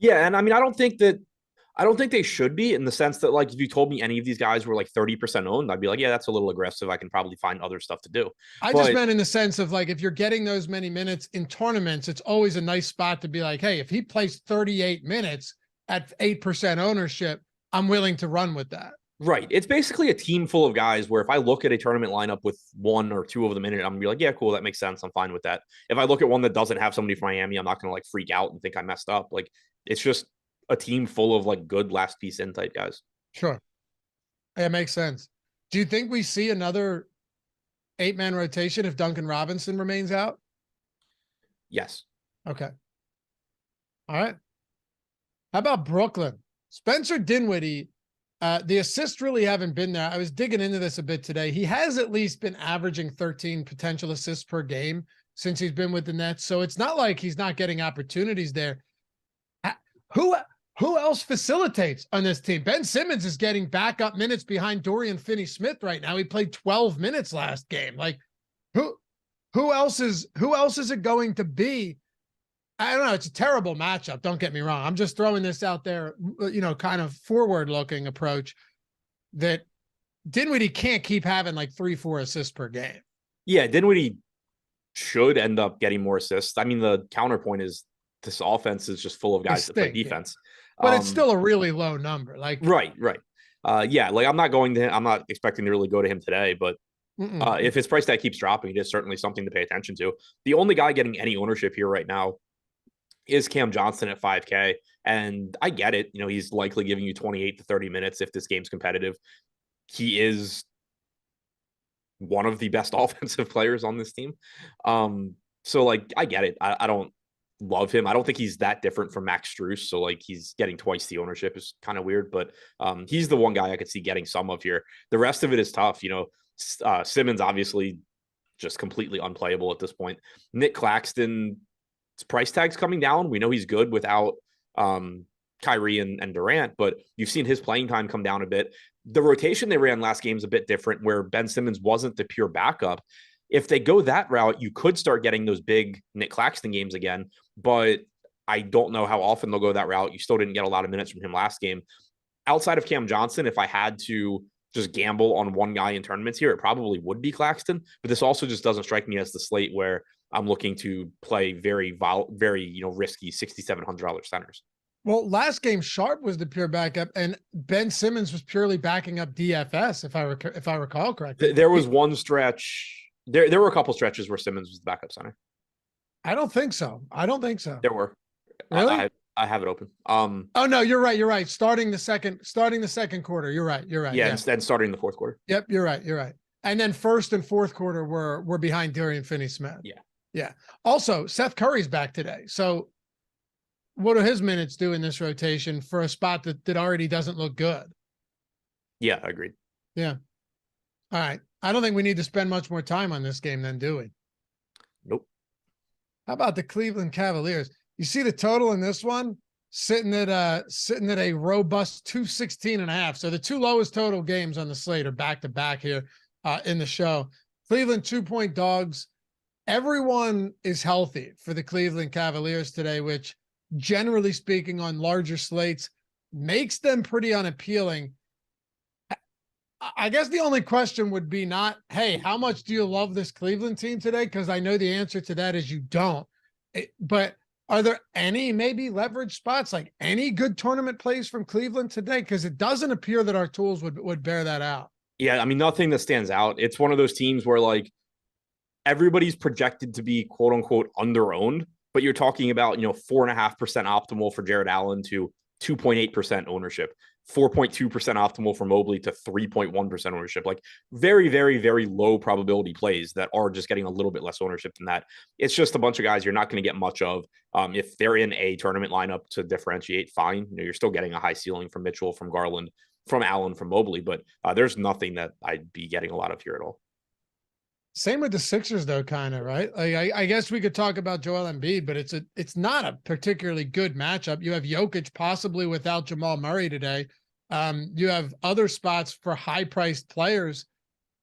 Yeah, and I mean, I don't think they should be, in the sense that like if you told me any of these guys were like 30% owned, I'd be like, yeah, that's a little aggressive. I can probably find other stuff to do. I just meant in the sense of like, if you're getting those many minutes in tournaments, it's always a nice spot to be like, hey, if he plays 38 minutes at 8% ownership, I'm willing to run with that. Right. It's basically a team full of guys where if I look at a tournament lineup with 1 or 2 of them in it, I'm gonna be like, yeah, cool, that makes sense. I'm fine with that. If I look at one that doesn't have somebody from Miami, I'm not gonna like freak out and think I messed up. Like it's just a team full of like good last piece in type guys. Sure. It makes sense. Do you think we see another 8-man rotation if Duncan Robinson remains out? Yes. Okay. All right. How about Brooklyn? Spencer Dinwiddie, the assists really haven't been there. I was digging into this a bit today. He has at least been averaging 13 potential assists per game since he's been with the Nets. So it's not like he's not getting opportunities there. Who else facilitates on this team? Ben Simmons is getting backup minutes behind Dorian Finney-Smith right now. He played 12 minutes last game. Like who else is it going to be? I don't know. It's a terrible matchup. Don't get me wrong. I'm just throwing this out there, you know, kind of forward looking approach that Dinwiddie can't keep having like 3-4 assists per game. Yeah. Dinwiddie should end up getting more assists. I mean, the counterpoint is this offense is just full of guys that play defense. But it's still a really low number. Like right. Yeah, like I'm not expecting to really go to him today, but if his price tag keeps dropping, it is certainly something to pay attention to. The only guy getting any ownership here right now is Cam Johnson at 5K. And I get it. You know, he's likely giving you 28 to 30 minutes if this game's competitive. He is one of the best offensive players on this team. So like, I get it. I don't love him. I don't think he's that different from Max Strus. So like he's getting twice the ownership is kind of weird, but he's the one guy I could see getting some of here. The rest of it is tough. You know, Simmons obviously just completely unplayable at this point. Nick Claxton's price tag's coming down. We know he's good without Kyrie and Durant, but you've seen his playing time come down a bit. The rotation they ran last game is a bit different, where Ben Simmons wasn't the pure backup. If they go that route, you could start getting those big Nick Claxton games again, but I don't know how often they'll go that route. You still didn't get a lot of minutes from him last game. Outside of Cam Johnson, if I had to just gamble on one guy in tournaments here, it probably would be Claxton. But this also just doesn't strike me as the slate where I'm looking to play very risky $6,700 centers. Well, last game Sharp was the pure backup, and Ben Simmons was purely backing up DFS, if I recall correctly. There was one stretch. There were a couple stretches where Simmons was the backup center. I don't think so. There were. Really? I have it open. Oh no, you're right. Starting the second quarter. You're right. Yeah, and starting the fourth quarter. Yep, you're right. And then first and fourth quarter were behind Dorian Finney-Smith. Yeah. Also, Seth Curry's back today. So what do his minutes do in this rotation for a spot that already doesn't look good? Yeah, agreed. Yeah. All right. I don't think we need to spend much more time on this game then, do we? Nope. How about the Cleveland Cavaliers? You see the total in this one sitting at a robust 216.5. So the two lowest total games on the slate are back to back here in the show. Cleveland 2-point dogs. Everyone is healthy for the Cleveland Cavaliers today, which generally speaking on larger slates makes them pretty unappealing. I guess the only question would be not, hey, how much do you love this Cleveland team today? Because I know the answer to that is you don't. But are there any maybe leverage spots, like any good tournament plays from Cleveland today? Because it doesn't appear that our tools would bear that out. Yeah, I mean, nothing that stands out. It's one of those teams where like everybody's projected to be quote unquote underowned, but you're talking about, 4.5% optimal for Jared Allen to 2.8% ownership, 4.2% optimal for Mobley to 3.1% ownership. Like very, very, very low probability plays that are just getting a little bit less ownership than that. It's just a bunch of guys you're not going to get much of. If they're in a tournament lineup to differentiate, fine. You're still getting a high ceiling from Mitchell, from Garland, from Allen, from Mobley, but there's nothing that I'd be getting a lot of here at all. Same with the Sixers, though, kind of, right? Like, I guess we could talk about Joel Embiid, but it's not a particularly good matchup. You have Jokic possibly without Jamal Murray today. You have other spots for high-priced players.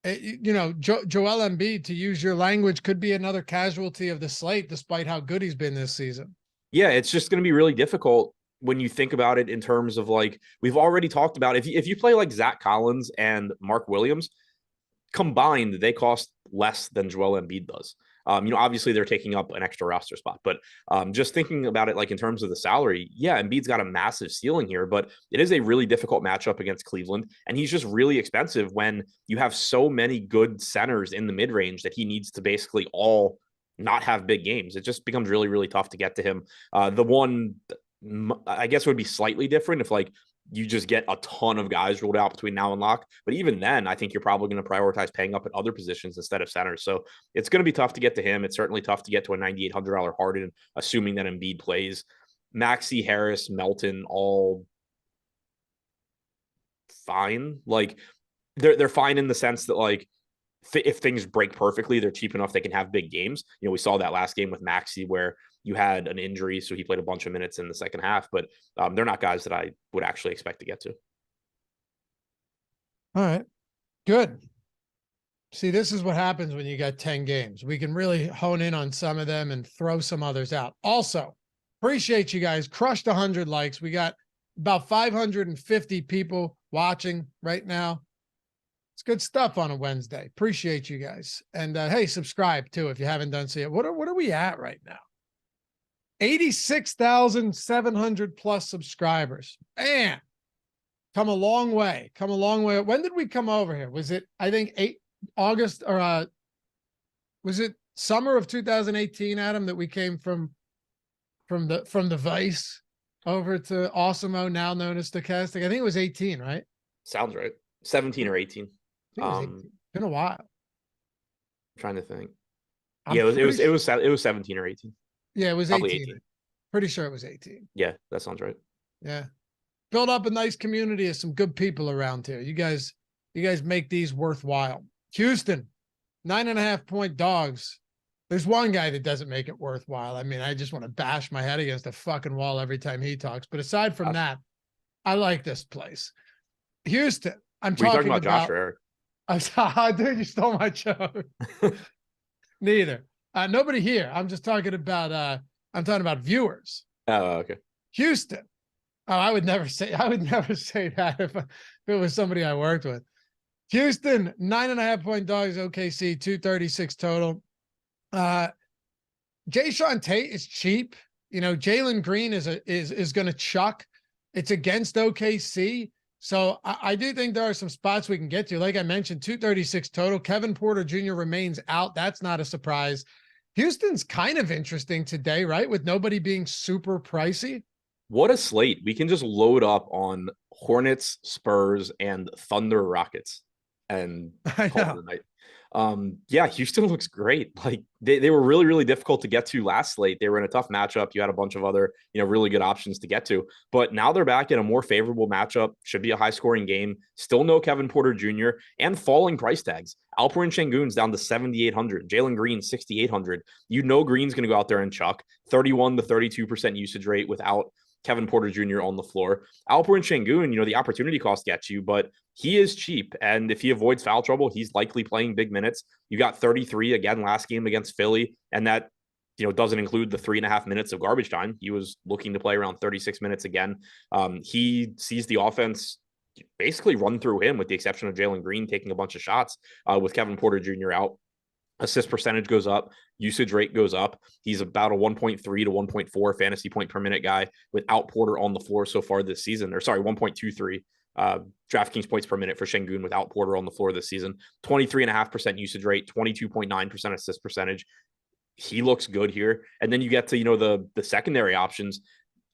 Joel Embiid, to use your language, could be another casualty of the slate, despite how good he's been this season. Yeah, it's just going to be really difficult when you think about it in terms of like we've already talked about. If you play like Zach Collins and Mark Williams combined, they cost less than Joel Embiid does. Obviously they're taking up an extra roster spot, but just thinking about it, like in terms of the salary, yeah, Embiid's got a massive ceiling here, but it is a really difficult matchup against Cleveland. And he's just really expensive when you have so many good centers in the mid range that he needs to basically all not have big games. It just becomes really, really tough to get to him. The one, I guess, would be slightly different if like you just get a ton of guys ruled out between now and lock. But even then, I think you're probably going to prioritize paying up at other positions instead of centers. So it's going to be tough to get to him. It's certainly tough to get to a $9,800 Harden, assuming that Embiid plays. Maxey, Harris, Melton, all fine. Like they're fine in the sense that like if things break perfectly, they're cheap enough they can have big games. We saw that last game with Maxey where you had an injury, so he played a bunch of minutes in the second half, but they're not guys that I would actually expect to get to. All right, good. See, this is what happens when you got 10 games. We can really hone in on some of them and throw some others out. Also, appreciate you guys. Crushed 100 likes. We got about 550 people watching right now. It's good stuff on a Wednesday. Appreciate you guys. And hey, subscribe too if you haven't done so yet. What are we at right now? 86,700 plus subscribers. Man, come a long way. When did we come over here? Was it, I think, August or was it summer of 2018, Adam, that we came from the Vice over to Awesemo, now known as Stokastic? I think it was 18, right? Sounds right. 17 or 18. It was 18. Been a while. I'm trying to think. It was 17 or 18. Yeah, it was Probably 18. Pretty sure it was 18. Yeah, that sounds right. Yeah. Build up a nice community of some good people around here. You guys make these worthwhile. Houston, 9.5-point dogs. There's one guy that doesn't make it worthwhile. I mean, I just want to bash my head against a fucking wall every time he talks. But aside from that, I like this place. Houston, I'm talking about Josh or Eric? Dude, you stole my joke. Neither. Nobody here. I'm just talking about viewers. Oh, okay. Houston. Oh, I would never say that if it was somebody I worked with. Houston, 9.5-point dogs, OKC, 236 total. Jayshawn Tate is cheap. You know, Jalen Green is going to chuck. It's against OKC. So I do think there are some spots we can get to. Like I mentioned, 236 total. Kevin Porter Jr. remains out. That's not a surprise. Houston's kind of interesting today, right? With nobody being super pricey. What a slate. We can just load up on Hornets, Spurs, and Thunder Rockets and call it a night. Yeah, Houston looks great. Like they were really, really difficult to get to last slate. They were in a tough matchup. You had a bunch of other, really good options to get to, but now they're back in a more favorable matchup. Should be a high scoring game. Still no Kevin Porter Jr. and falling price tags. Alperen Şengün's down to 7,800. Jalen Green 6,800. Green's going to go out there and chuck 31 to 32% usage rate without Kevin Porter Jr. on the floor. Alperen Şengün, the opportunity cost gets you, but he is cheap. And if he avoids foul trouble, he's likely playing big minutes. You got 33 again last game against Philly. And that, doesn't include the 3.5 minutes of garbage time. He was looking to play around 36 minutes again. He sees the offense basically run through him with the exception of Jalen Green taking a bunch of shots with Kevin Porter Jr. out. Assist percentage goes up, usage rate goes up. He's about a 1.3 to 1.4 fantasy point per minute guy without Porter on the floor so far this season. 1.23 DraftKings points per minute for Şengün without Porter on the floor this season. 23.5% usage rate, 22.9% assist percentage. He looks good here. And then you get to, the secondary options.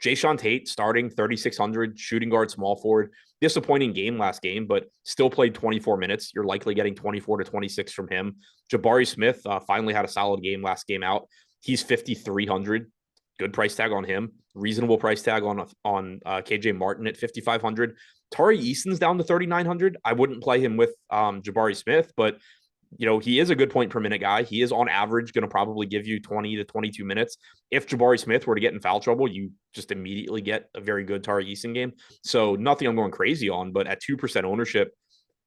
Jayshawn Tate starting 3,600, shooting guard, small forward. Disappointing game last game, but still played 24 minutes. You're likely getting 24 to 26 from him. Jabari Smith finally had a solid game last game out. He's 5,300. Good price tag on him. Reasonable price tag on KJ Martin at 5,500. Tari Eason's down to 3,900. I wouldn't play him with Jabari Smith, but he is a good point per minute guy. He is on average going to probably give you 20 to 22 minutes. If Jabari Smith were to get in foul trouble, you just immediately get a very good Tari Eason game. So nothing I'm going crazy on, but at 2% ownership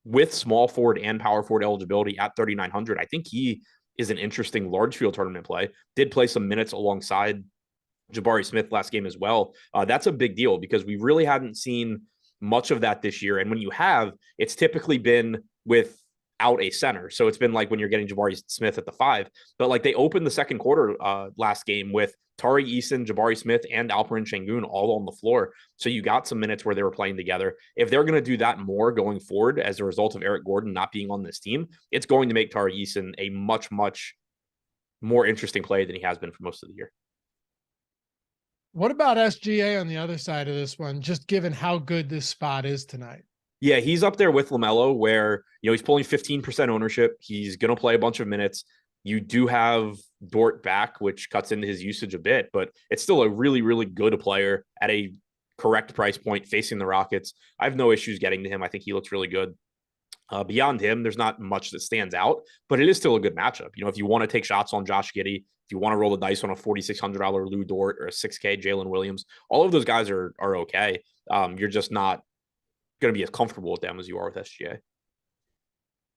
with small forward and power forward eligibility at 3,900, I think he is an interesting large field tournament play. Did play some minutes alongside Jabari Smith last game as well. That's a big deal because we really hadn't seen much of that this year. And when you have, it's typically been without a center. So it's been like when you're getting Jabari Smith at the 5, but like they opened the second quarter last game with Tari Eason, Jabari Smith, and Alperen Şengün all on the floor. So you got some minutes where they were playing together. If they're going to do that more going forward as a result of Eric Gordon not being on this team, it's going to make Tari Eason a much, much more interesting play than he has been for most of the year. What about SGA on the other side of this one, just given how good this spot is tonight? Yeah, he's up there with LaMelo where, he's pulling 15% ownership. He's going to play a bunch of minutes. You do have Dort back, which cuts into his usage a bit, but it's still a really, really good player at a correct price point facing the Rockets. I have no issues getting to him. I think he looks really good. Beyond him, there's not much that stands out, but it is still a good matchup. If you want to take shots on Josh Giddey, if you want to roll the dice on a $4,600 Lou Dort or a $6K Jalen Williams, all of those guys are okay. You're just not going to be as comfortable with them as you are with SGA.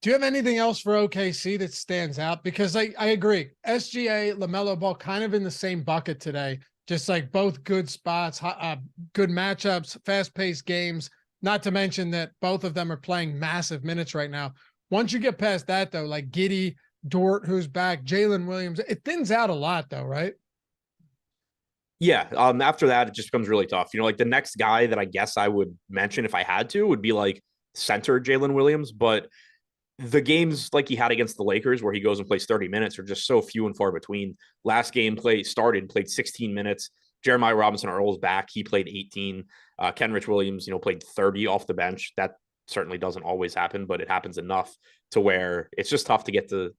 Do you have anything else for OKC that stands out? Because I agree. SGA, LaMelo Ball kind of in the same bucket today. Just like both good spots, good matchups, fast-paced games. Not to mention that both of them are playing massive minutes right now. Once you get past that, though, like Giddey, Dort, who's back, Jalen Williams, it thins out a lot, though, right? Yeah. After that, it just becomes really tough. Like the next guy that I guess I would mention if I had to would be like center Jalen Williams, but the games like he had against the Lakers where he goes and plays 30 minutes are just so few and far between. Last game played 16 minutes. Jeremiah Robinson Earl's back. He played 18. Kenrich Williams, played 30 off the bench. That certainly doesn't always happen, but it happens enough to where it's just tough to get to,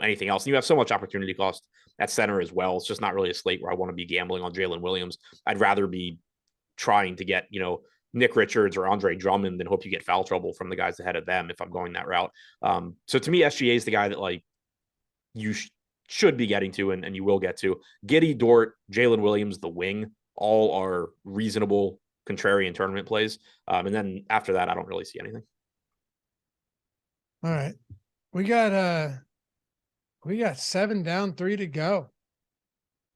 anything else. And you have so much opportunity cost at center as well. It's just not really a slate where I want to be gambling on Jalen Williams. I'd rather be trying to get, Nick Richards or Andre Drummond and hope you get foul trouble from the guys ahead of them if I'm going that route. So to me, SGA is the guy that like you should be getting to and you will get to. Giddey, Dort, Jalen Williams, the wing, all are reasonable contrarian tournament plays. And then after that, I don't really see anything. All right. We got 7 down, 3 to go.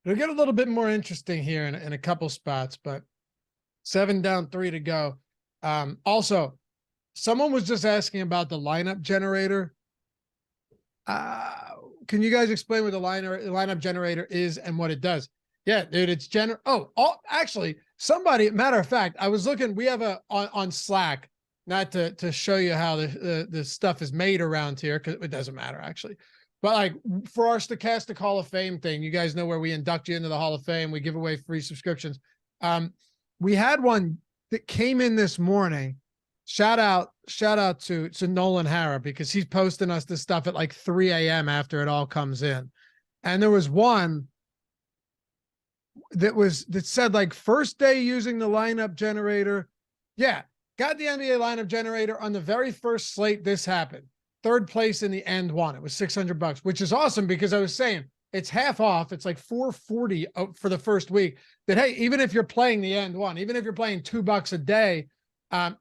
It'll get a little bit more interesting here in a couple spots, but 7 down, 3 to go. Also, someone was just asking about the lineup generator. Can you guys explain what the lineup generator is and what it does? Yeah, dude, it's actually, somebody, matter of fact, I was looking, we have on Slack, not to show you how the stuff is made around here, because it doesn't matter actually. But like for our Stokastic Hall of Fame thing, you guys know where we induct you into the Hall of Fame. We give away free subscriptions. We had one that came in this morning. Shout out to Nolan Hara, because he's posting us this stuff at like 3 a.m. after it all comes in. And there was one that said like first day using the lineup generator. Yeah. Got the NBA lineup generator on the very first slate. This happened. Third place in the end one. It was $600, which is awesome because I was saying it's half off. It's like $440 for the first week. That, hey, even if you're playing the end one, even if you're playing $2 a day,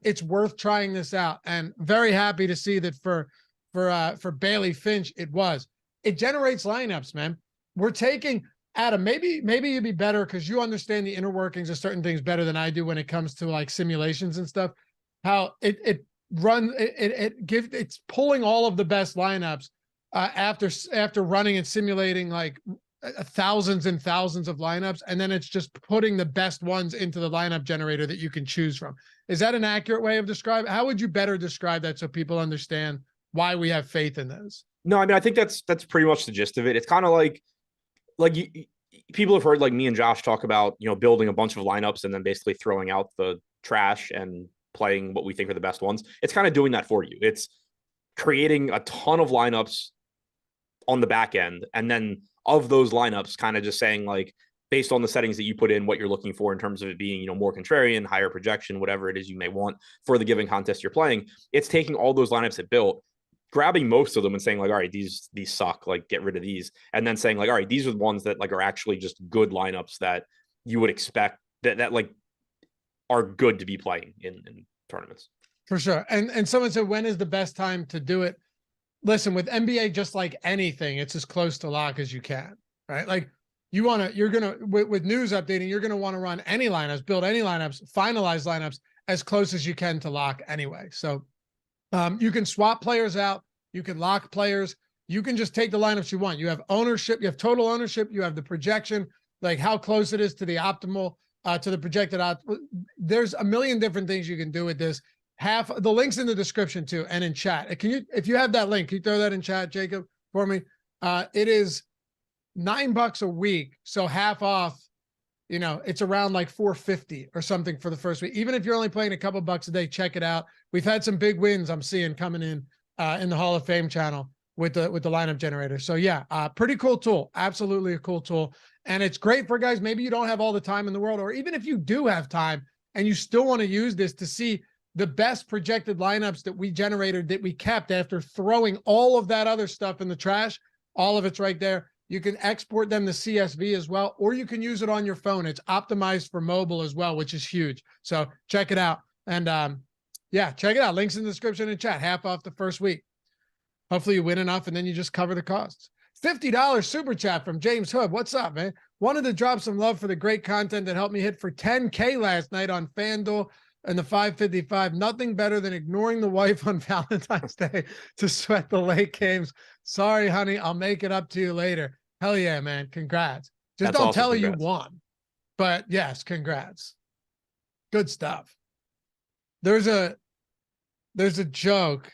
it's worth trying this out. And very happy to see that for Bailey Finch, it generates lineups, man. We're taking Adam, maybe you'd be better because you understand the inner workings of certain things better than I do when it comes to like simulations and stuff. How it's pulling all of the best lineups after running and simulating like thousands and thousands of lineups, and then it's just putting the best ones into the lineup generator that you can choose from. Is that an accurate way of describing? How would you better describe that so people understand why we have faith in those? No, I mean, I think that's pretty much the gist of it. It's kind of like people have heard like me and Josh talk about, building a bunch of lineups and then basically throwing out the trash and playing what we think are the best ones. It's kind of doing that for you. It's creating a ton of lineups on the back end. And then of those lineups, kind of just saying like, based on the settings that you put in, what you're looking for in terms of it being, more contrarian, higher projection, whatever it is you may want for the given contest you're playing. It's taking all those lineups it built, grabbing most of them and saying like, all right, these suck, like get rid of these. And then saying like, all right, these are the ones that like are actually just good lineups that you would expect that like are good to be playing in tournaments. For sure. And someone said, when is the best time to do it? Listen, with NBA, just like anything, it's as close to lock as you can, right? Like with news updating, you're going to want to run any lineups, build any lineups, finalize lineups as close as you can to lock anyway. So you can swap players out. You can lock players. You can just take the lineups you want. You have ownership. You have total ownership. You have the projection, like how close it is to the optimal, to the projected out. There's a million different things you can do with this. Half the links in the description too, and in chat. If you have that link, can you throw that in chat, Jacob, for me? It is $9 a week. So half off, it's around like $450 or something for the first week. Even if you're only playing a couple bucks a day, check it out. We've had some big wins I'm seeing coming in the Hall of Fame channel with the lineup generator. So yeah, pretty cool tool. Absolutely a cool tool. And it's great for guys. Maybe you don't have all the time in the world, or even if you do have time and you still want to use this to see the best projected lineups that we generated, that we kept after throwing all of that other stuff in the trash. All of it's right there. You can export them to CSV as well, or you can use it on your phone. It's optimized for mobile as well, which is huge. So check it out. And yeah, check it out. Links in the description and chat. Half off the first week. Hopefully you win enough and then you just cover the costs. $50 super chat from James Hood. What's up, man? Wanted to drop some love for the great content that helped me hit for 10K last night on FanDuel and the 555. Nothing better than ignoring the wife on Valentine's Day to sweat the late games. Sorry, honey. I'll make it up to you later. Hell yeah, man. Congrats. Just That's don't awesome. tell her Congrats. you won. But yes, congrats. Good stuff. There's a joke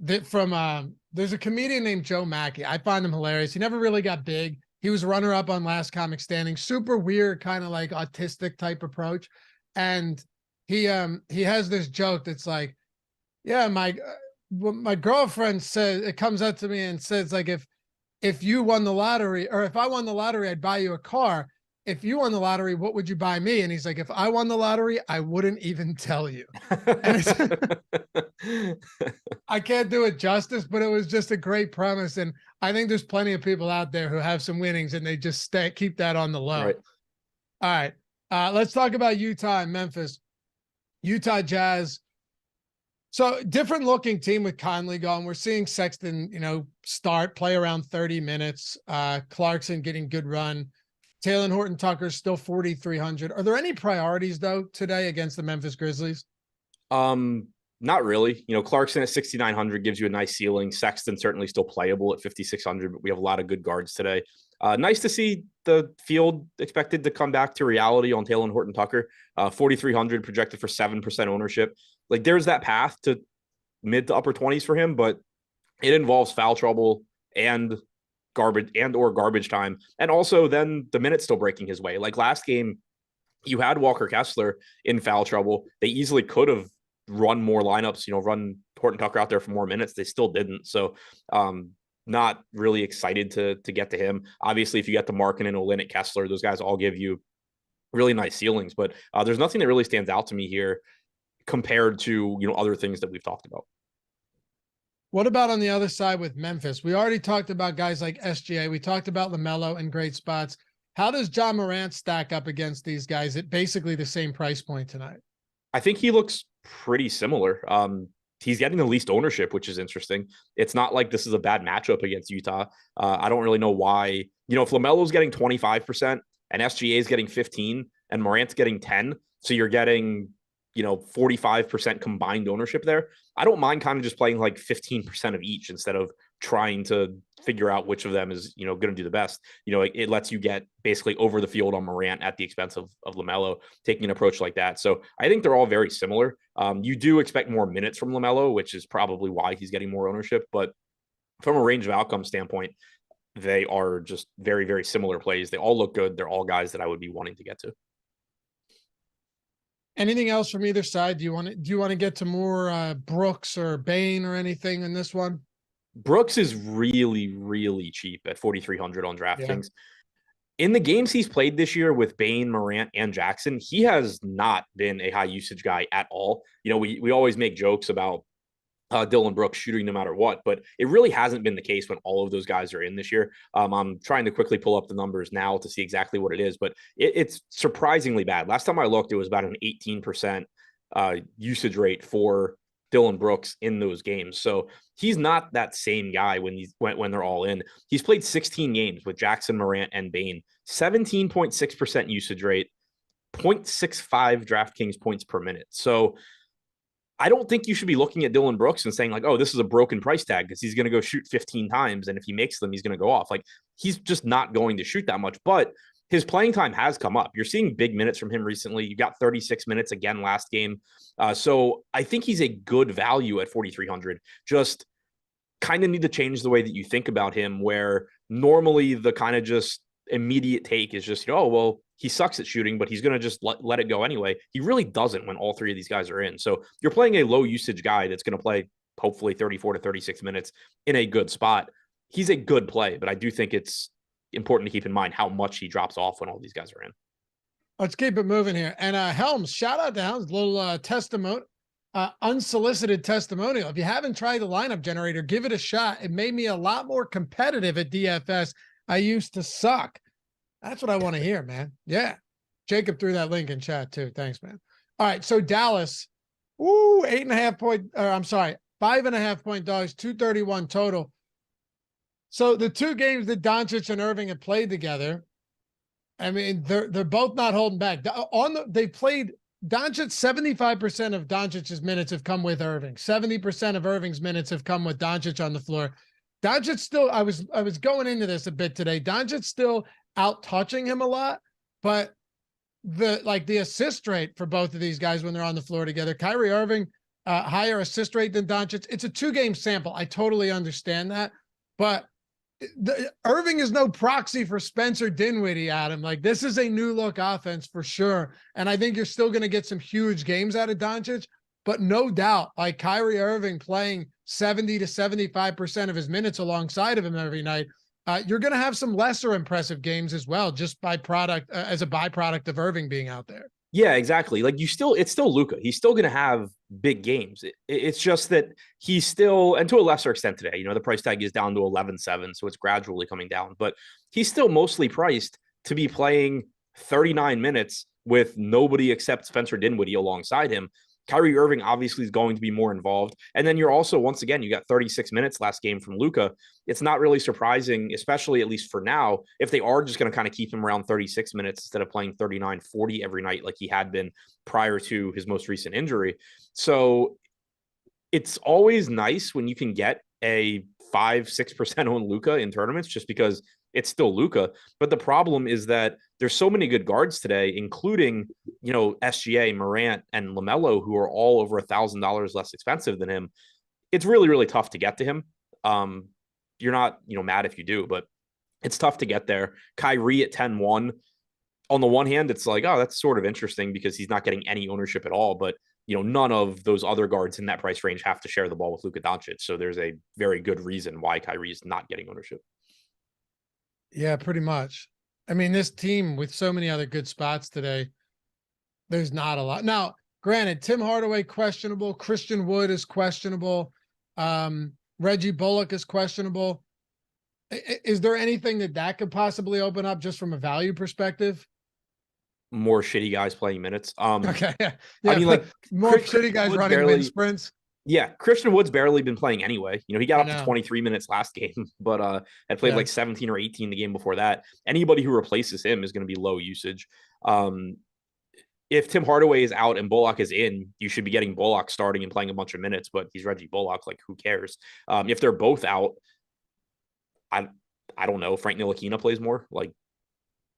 that from there's a comedian named Joe Mackey. I find him hilarious. He never really got big. He was runner-up on Last Comic Standing. Super weird, kind of like autistic type approach. And he has this joke that's like, yeah, my girlfriend says, it comes up to me and says like, if you won the lottery, or if I won the lottery, I'd buy you a car. if you won the lottery, what would you buy me? And he's like, if I won the lottery, I wouldn't even tell you. I can't do it justice, but it was just a great premise. And I think there's plenty of people out there who have some winnings and they just keep that on the low. Right. All right. Let's talk about Utah and Memphis. Utah Jazz. So different looking team with Conley gone. We're seeing Sexton, play around 30 minutes. Clarkson getting good run. Taylor Horton Tucker still 4,300. Are there any priorities though today against the Memphis Grizzlies? Not really. Clarkson at 6,900 gives you a nice ceiling. Sexton certainly still playable at 5,600, but we have a lot of good guards today. Nice to see the field expected to come back to reality on Taylor Horton Tucker. 4,300 projected for 7% ownership. Like there's that path to mid to upper 20s for him, but it involves foul trouble and garbage time. And also then the minutes still breaking his way. Like last game, you had Walker Kessler in foul trouble. They easily could have run more lineups, run Horton Tucker out there for more minutes. They still didn't. So not really excited to get to him. Obviously, if you get to Markin and Olynyk Kessler, those guys all give you really nice ceilings, but there's nothing that really stands out to me here compared to, other things that we've talked about. What about on the other side with Memphis? We already talked about guys like SGA. We talked about LaMelo in great spots. How does John Morant stack up against these guys at basically the same price point tonight? I think he looks pretty similar. He's getting the least ownership, which is interesting. It's not like this is a bad matchup against Utah. I don't really know why. If LaMelo's getting 25% and SGA is getting 15 and Morant's getting 10, so you're getting 45% combined ownership there. I don't mind kind of just playing like 15% of each instead of trying to figure out which of them is, going to do the best. It lets you get basically over the field on Morant at the expense of LaMelo, taking an approach like that. So I think they're all very similar. You do expect more minutes from LaMelo, which is probably why he's getting more ownership. But from a range of outcome standpoint, they are just very, very similar plays. They all look good. They're all guys that I would be wanting to get to. Anything else from either side? Do you want to get to more Brooks or Bane or anything in this one? Brooks is really, really cheap at 4,300 on DraftKings. In the games he's played this year with Bane, Morant, and Jackson, he has not been a high usage guy at all. We always make jokes about Dillon Brooks shooting no matter what, but it really hasn't been the case when all of those guys are in this year. I'm trying to quickly pull up the numbers now to see exactly what it is, but it's surprisingly bad. Last time I looked, it was about an 18% usage rate for Dillon Brooks in those games. So he's not that same guy when they're all in. He's played 16 games with Jackson, Morant, and Bane, 17.6% usage rate, 0.65 DraftKings points per minute. So I don't think you should be looking at Dillon Brooks and saying like, oh, this is a broken price tag because he's going to go shoot 15 times. And if he makes them, he's going to go off. Like he's just not going to shoot that much, but his playing time has come up. You're seeing big minutes from him recently. You got 36 minutes again last game. So I think he's a good value at 4,300. Just kind of need to change the way that you think about him, where normally the kind of just immediate take is just, oh, well, he sucks at shooting, but he's going to just let it go anyway. He really doesn't when all three of these guys are in. So you're playing a low usage guy that's going to play hopefully 34 to 36 minutes in a good spot. He's a good play, but I do think it's important to keep in mind how much he drops off when all these guys are in. Let's keep it moving here. And Helms, shout out to Helms, little testimonial, unsolicited testimonial. If you haven't tried the lineup generator, give it a shot. It made me a lot more competitive at DFS. I used to suck. That's what I want to hear, man. Yeah. Jacob threw that link in chat too. Thanks, man. All right. So Dallas, 5.5 point dogs, 231 total. So the two games that Doncic and Irving have played together, I mean, they're both not holding back. They played Doncic, 75% of Doncic's minutes have come with Irving. 70% of Irving's minutes have come with Doncic on the floor. Doncic still, I was going into this a bit today. Doncic still out touching him a lot, but the assist rate for both of these guys when they're on the floor together, Kyrie Irving, higher assist rate than Doncic. It's a 2-game sample. I totally understand that, but Irving is no proxy for Spencer Dinwiddie, Adam. Like, this is a new look offense for sure. And I think you're still going to get some huge games out of Doncic, but no doubt, like Kyrie Irving playing 70 to 75% of his minutes alongside of him every night you're going to have some lesser impressive games as well, just by product as a byproduct of Irving being out there. Yeah, exactly. Like it's still Luka. He's still going to have big games. It's just that he's still, and to a lesser extent today, the price tag is down to 11.7, so it's gradually coming down, but he's still mostly priced to be playing 39 minutes with nobody except Spencer Dinwiddie alongside him. Kyrie Irving obviously is going to be more involved. And then you're also, once again, you got 36 minutes last game from Luka. It's not really surprising, especially at least for now, if they are just going to kind of keep him around 36 minutes instead of playing 39, 40 every night like he had been prior to his most recent injury. So it's always nice when you can get a 5-6% on Luka in tournaments, just because it's still Luka. But the problem is that there's so many good guards today, including, SGA, Morant, and LaMelo, who are all over $1,000 less expensive than him. It's really, really tough to get to him. You're not, mad if you do, but it's tough to get there. Kyrie at 10-1. On the one hand, it's like, oh, that's sort of interesting because he's not getting any ownership at all. But, none of those other guards in that price range have to share the ball with Luka Doncic. So there's a very good reason why Kyrie is not getting ownership. Yeah, pretty much. I mean, this team with so many other good spots today, there's not a lot. Now, granted, Tim Hardaway questionable, Christian Wood is questionable, Reggie Bullock is questionable. Is there anything that could possibly open up just from a value perspective? More shitty guys playing minutes. Okay, yeah. I mean, like more shitty guys running wind sprints. Yeah, Christian Wood's barely been playing anyway. He got up to 23 minutes last game, but had played like 17 or 18 the game before that. Anybody who replaces him is going to be low usage. If Tim Hardaway is out and Bullock is in, you should be getting Bullock starting and playing a bunch of minutes, but he's Reggie Bullock. Like, who cares? If they're both out, I don't know. Frank Ntilikina plays more. Like,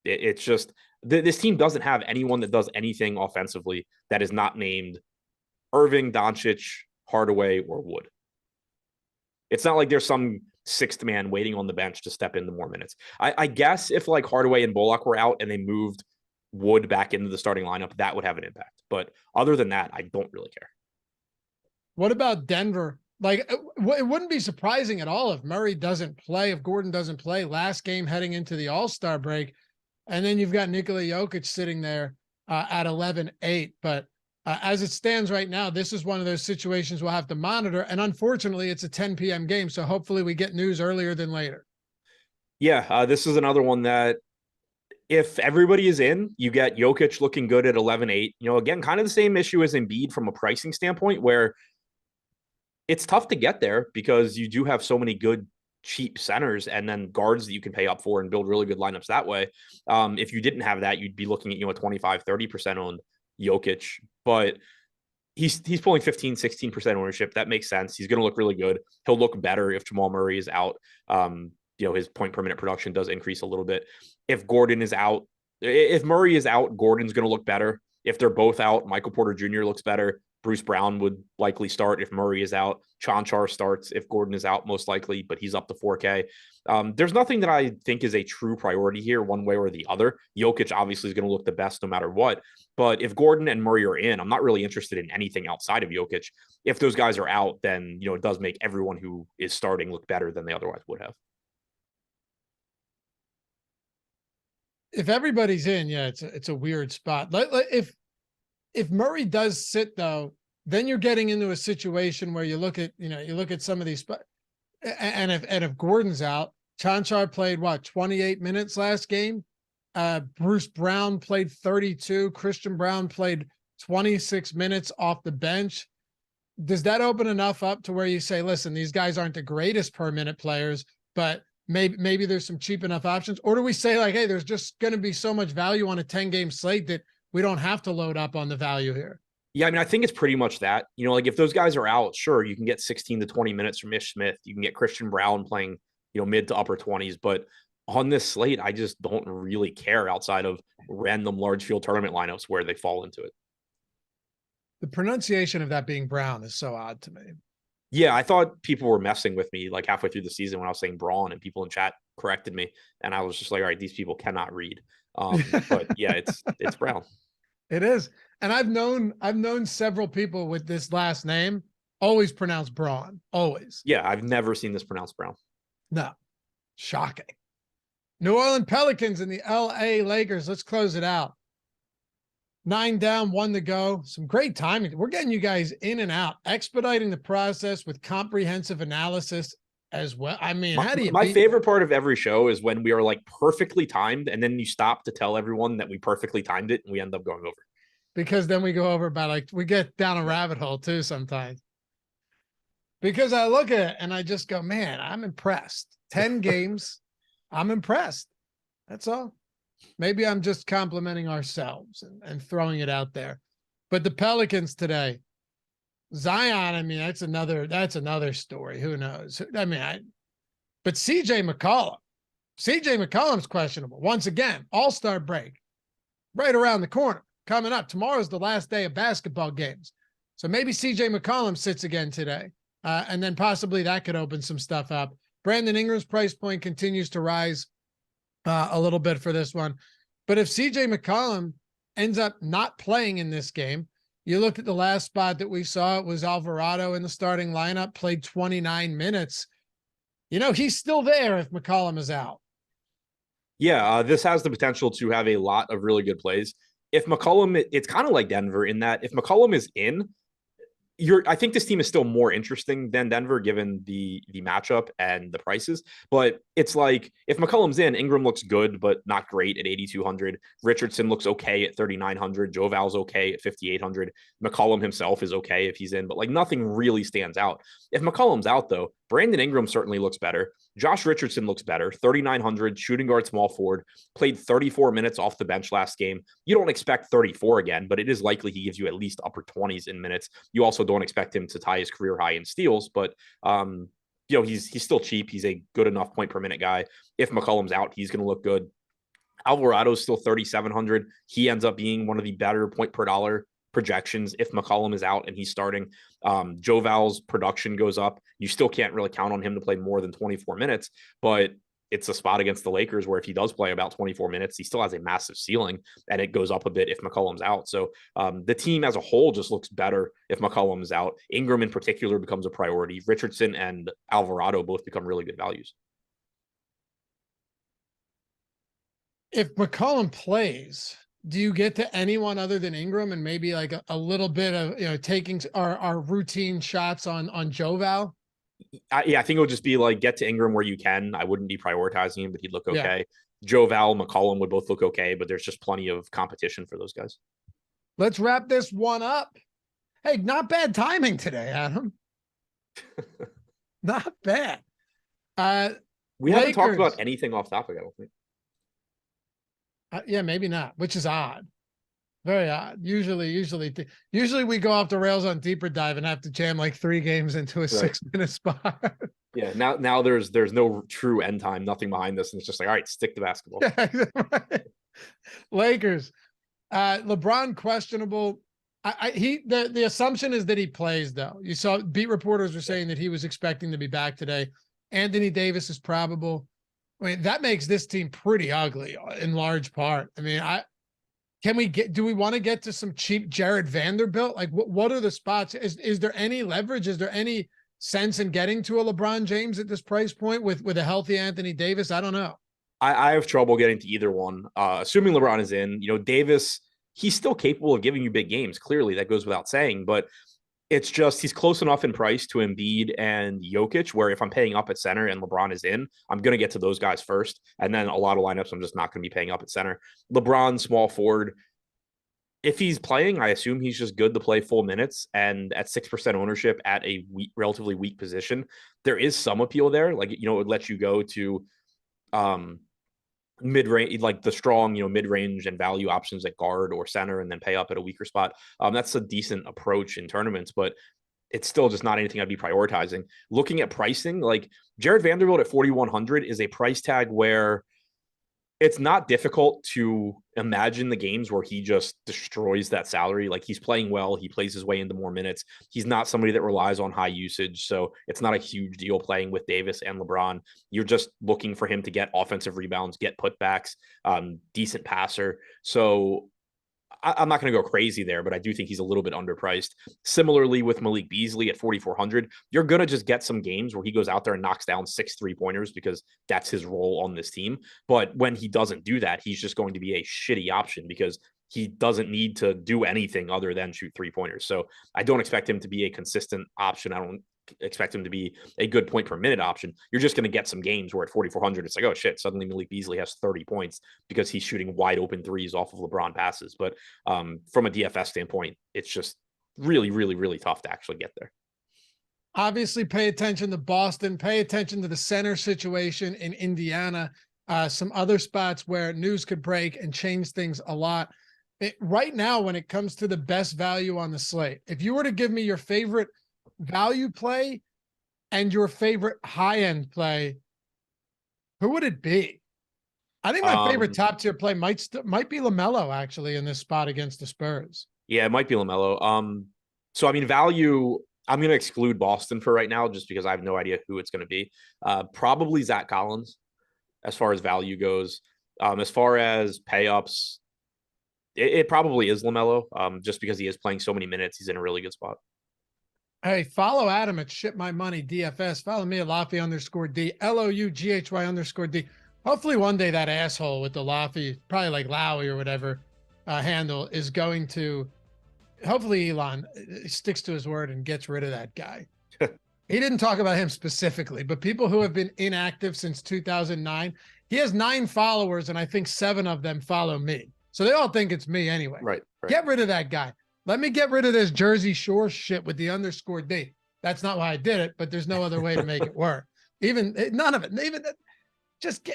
it's just this team doesn't have anyone that does anything offensively that is not named Irving, Doncic, Hardaway, or Wood. It's not like there's some sixth man waiting on the bench to step into more minutes. I guess if like Hardaway and Bullock were out and they moved Wood back into the starting lineup, that would have an impact. But other than that, I don't really care. What about Denver? Like, it wouldn't be surprising at all if Murray doesn't play, if Gordon doesn't play last game heading into the All-Star break. And then you've got Nikola Jokic sitting there at 11-8. But as it stands right now, this is one of those situations we'll have to monitor. And unfortunately, it's a 10 p.m. game. So hopefully we get news earlier than later. Yeah, this is another one that if everybody is in, you get Jokic looking good at 11-8. Again, kind of the same issue as Embiid from a pricing standpoint, where it's tough to get there because you do have so many good cheap centers and then guards that you can pay up for and build really good lineups that way. If you didn't have that, you'd be looking at, a 25-30% on Jokic, but he's pulling 15-16% ownership. That makes sense. He's going to look really good. He'll look better if Jamal Murray is out. His point per minute production does increase a little bit. If Gordon is out, if Murray is out, Gordon's going to look better. If they're both out, Michael Porter Jr. looks better. Bruce Brown would likely start if Murray is out. Chanchar starts if Gordon is out, most likely, but he's up to 4K. There's nothing that I think is a true priority here, one way or the other. Jokic obviously is going to look the best no matter what. But if Gordon and Murray are in, I'm not really interested in anything outside of Jokic. If those guys are out, then it does make everyone who is starting look better than they otherwise would have. If everybody's in, yeah, it's a weird spot. If Murray does sit though, then you're getting into a situation where you look at some of these spots, and if Gordon's out, Chanchar played 28 minutes last game. Bruce Brown played 32. Christian Brown played 26 minutes off the bench. Does that open enough up to where you say, listen, these guys aren't the greatest per minute players, but maybe there's some cheap enough options? Or do we say like, hey, there's just going to be so much value on a 10-game slate that we don't have to load up on the value here? Yeah, I mean, I think it's pretty much that. Like if those guys are out, sure, you can get 16 to 20 minutes from Ish Smith. You can get Christian Brown playing, mid to upper 20s. But on this slate, I just don't really care outside of random large field tournament lineups where they fall into it. The pronunciation of that being Brown is so odd to me. Yeah, I thought people were messing with me like halfway through the season when I was saying Braun, and people in chat corrected me. And I was just like, all right, these people cannot read. But yeah, it's Brown. It is. And I've known several people with this last name always pronounce Braun. Always. Yeah, I've never seen this pronounced Brown. No. Shocking. New Orleans Pelicans and the LA Lakers. Let's close it out. 9 down, 1 to go. Some great timing. We're getting you guys in and out, expediting the process with comprehensive analysis as well. I mean, how do you my favorite part of every show is when we are like perfectly timed and then you stop to tell everyone that we perfectly timed it and we end up going over. Because then we go over by like, we get down a rabbit hole too sometimes. Because I look at it and I just go, man, I'm impressed. 10 games, I'm impressed. That's all. Maybe I'm just complimenting ourselves and throwing it out there. But the Pelicans today, Zion, I mean, that's another story. Who knows? I mean, but CJ McCollum's questionable. Once again, all-star break right around the corner coming up. Tomorrow's the last day of basketball games. So maybe CJ McCollum sits again today. And then possibly that could open some stuff up. Brandon Ingram's price point continues to rise a little bit for this one. But if CJ McCollum ends up not playing in this game, you looked at the last spot that we saw, it was Alvarado in the starting lineup, played 29 minutes. You know, he's still there if McCollum is out. Yeah, this has the potential to have a lot of really good plays. If McCollum, it's kind of like Denver in that if McCollum is in, I think this team is still more interesting than Denver given the matchup and the prices. But it's like if McCollum's in, Ingram looks good, but not great at 8,200. Richardson looks okay at 3,900. Joe Val's okay at 5,800. McCollum himself is okay if he's in, but like nothing really stands out. If McCollum's out though, Brandon Ingram certainly looks better. Josh Richardson looks better. 3,900, shooting guard, small forward, played 34 minutes off the bench last game. You don't expect 34 again, but it is likely he gives you at least upper 20s in minutes. You also don't expect him to tie his career high in steals, but you know, he's still cheap. He's a good enough point per minute guy. If McCollum's out, he's going to look good. Alvarado's still 3,700. He ends up being one of the better point per dollar projections if McCollum is out and he's starting. Joe Val's production goes up. You still can't really count on him to play more than 24 minutes, but it's a spot against the Lakers where if he does play about 24 minutes, he still has a massive ceiling and it goes up a bit if McCollum's out. So the team as a whole just looks better if McCollum is out. Ingram in particular becomes a priority. Richardson and Alvarado both become really good values. If McCollum plays, do you get to anyone other than Ingram and maybe like a little bit of, you know, taking our routine shots on Joe Val? Yeah, I think it would just be like get to Ingram where you can. I wouldn't be prioritizing him, but he'd look okay. Yeah. Joe Val, McCollum would both look okay, but there's just plenty of competition for those guys. Let's wrap this one up. Hey, not bad timing today, Adam. Not bad. We haven't talked about anything off topic, I don't think. Yeah, maybe not, which is odd. Very odd. Usually we go off the rails on deeper dive and have to jam like 3 games into a 6-minute spot. Yeah, now there's no true end time, nothing behind this, and it's just like, all right, stick to basketball. Yeah, right. Lakers, LeBron questionable. The assumption is that he plays though. You saw beat reporters were saying that he was expecting to be back today. Anthony Davis is probable. I mean, that makes this team pretty ugly in large part. I mean, do we want to get to some cheap Jared Vanderbilt? Like what are the spots? Is there any leverage? Is there any sense in getting to a LeBron James at this price point with a healthy Anthony Davis? I don't know. I have trouble getting to either one. Assuming LeBron is in, you know, Davis, he's still capable of giving you big games. Clearly that goes without saying, but it's just he's close enough in price to Embiid and Jokic where if I'm paying up at center and LeBron is in, I'm going to get to those guys first. And then a lot of lineups, I'm just not going to be paying up at center. LeBron, small forward. If he's playing, I assume he's just good to play full minutes. And at 6% ownership at a relatively weak position, there is some appeal there. Like, you know, it would let you go to mid-range, like the strong, you know, mid-range and value options at guard or center and then pay up at a weaker spot. That's a decent approach in tournaments, but it's still just not anything I'd be prioritizing. Looking at pricing, like Jared Vanderbilt at 4,100 is a price tag where it's not difficult to imagine the games where he just destroys that salary. Like he's playing well. He plays his way into more minutes. He's not somebody that relies on high usage. So it's not a huge deal playing with Davis and LeBron. You're just looking for him to get offensive rebounds, get putbacks, decent passer. So I'm not going to go crazy there, but I do think he's a little bit underpriced. Similarly with Malik Beasley at 4,400, you're going to just get some games where he goes out there and knocks down 6 3-pointers because that's his role on this team. But when he doesn't do that, he's just going to be a shitty option because he doesn't need to do anything other than shoot 3-pointers. So I don't expect him to be a consistent option. I don't expect him to be a good point per minute option. You're just going to get some games where at 4,400, it's like, oh shit, suddenly Malik Beasley has 30 points because he's shooting wide open threes off of LeBron passes. But from a DFS standpoint, it's just really, really, really tough to actually get there. Obviously, pay attention to Boston, pay attention to the center situation in Indiana, some other spots where news could break and change things a lot. Right now, when it comes to the best value on the slate, if you were to give me your favorite value play and your favorite high-end play, who would it be? I think my favorite top-tier play might be LaMelo actually in this spot against the Spurs. Yeah, it might be LaMelo. So I mean, value, I'm going to exclude Boston for right now just because I have no idea who it's going to be. Probably Zach Collins as far as value goes. As far as pay-ups, it probably is LaMelo just because he is playing so many minutes. He's in a really good spot. Hey, follow Adam at Ship My Money DFS. Follow me at Loughy_D, LOUGHY_D. Hopefully one day that asshole with the Loughy, probably like Lowy or whatever handle, is going to, hopefully Elon sticks to his word and gets rid of that guy. He didn't talk about him specifically, but people who have been inactive since 2009, he has 9 followers and I think 7 of them follow me. So they all think it's me anyway. Right. Get rid of that guy. Let me get rid of this Jersey Shore shit with the _D. That's not why I did it, but there's no other way to make it work. None of it. Just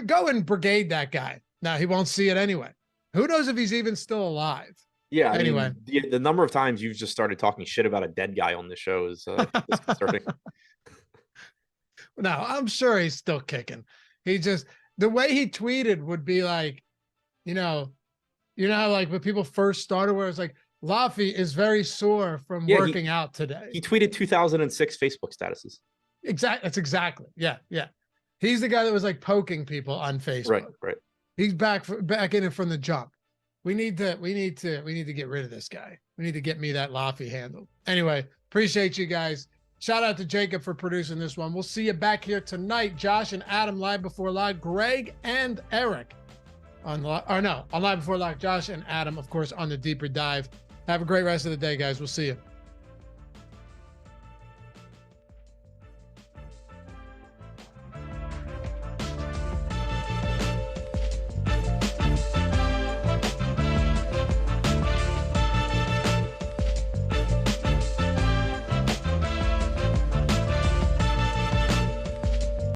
go and brigade that guy. Now he won't see it anyway. Who knows if he's even still alive? Yeah. Anyway, I mean, the number of times you've just started talking shit about a dead guy on this show is disconcerting. No, I'm sure he's still kicking. He just, the way he tweeted would be like, you know how like when people first started where it's like, Laffy is very sore from working out today. He tweeted 2006 Facebook statuses. Exactly. That's exactly. Yeah. He's the guy that was like poking people on Facebook. Right. He's back in it from the jump. We need to get rid of this guy. We need to get me that Laffy handle. Anyway, appreciate you guys. Shout out to Jacob for producing this one. We'll see you back here tonight. Josh and Adam live before live. Greg and Eric on Live Before Live. Josh and Adam, of course, on the deeper dive. Have a great rest of the day, guys. We'll see you.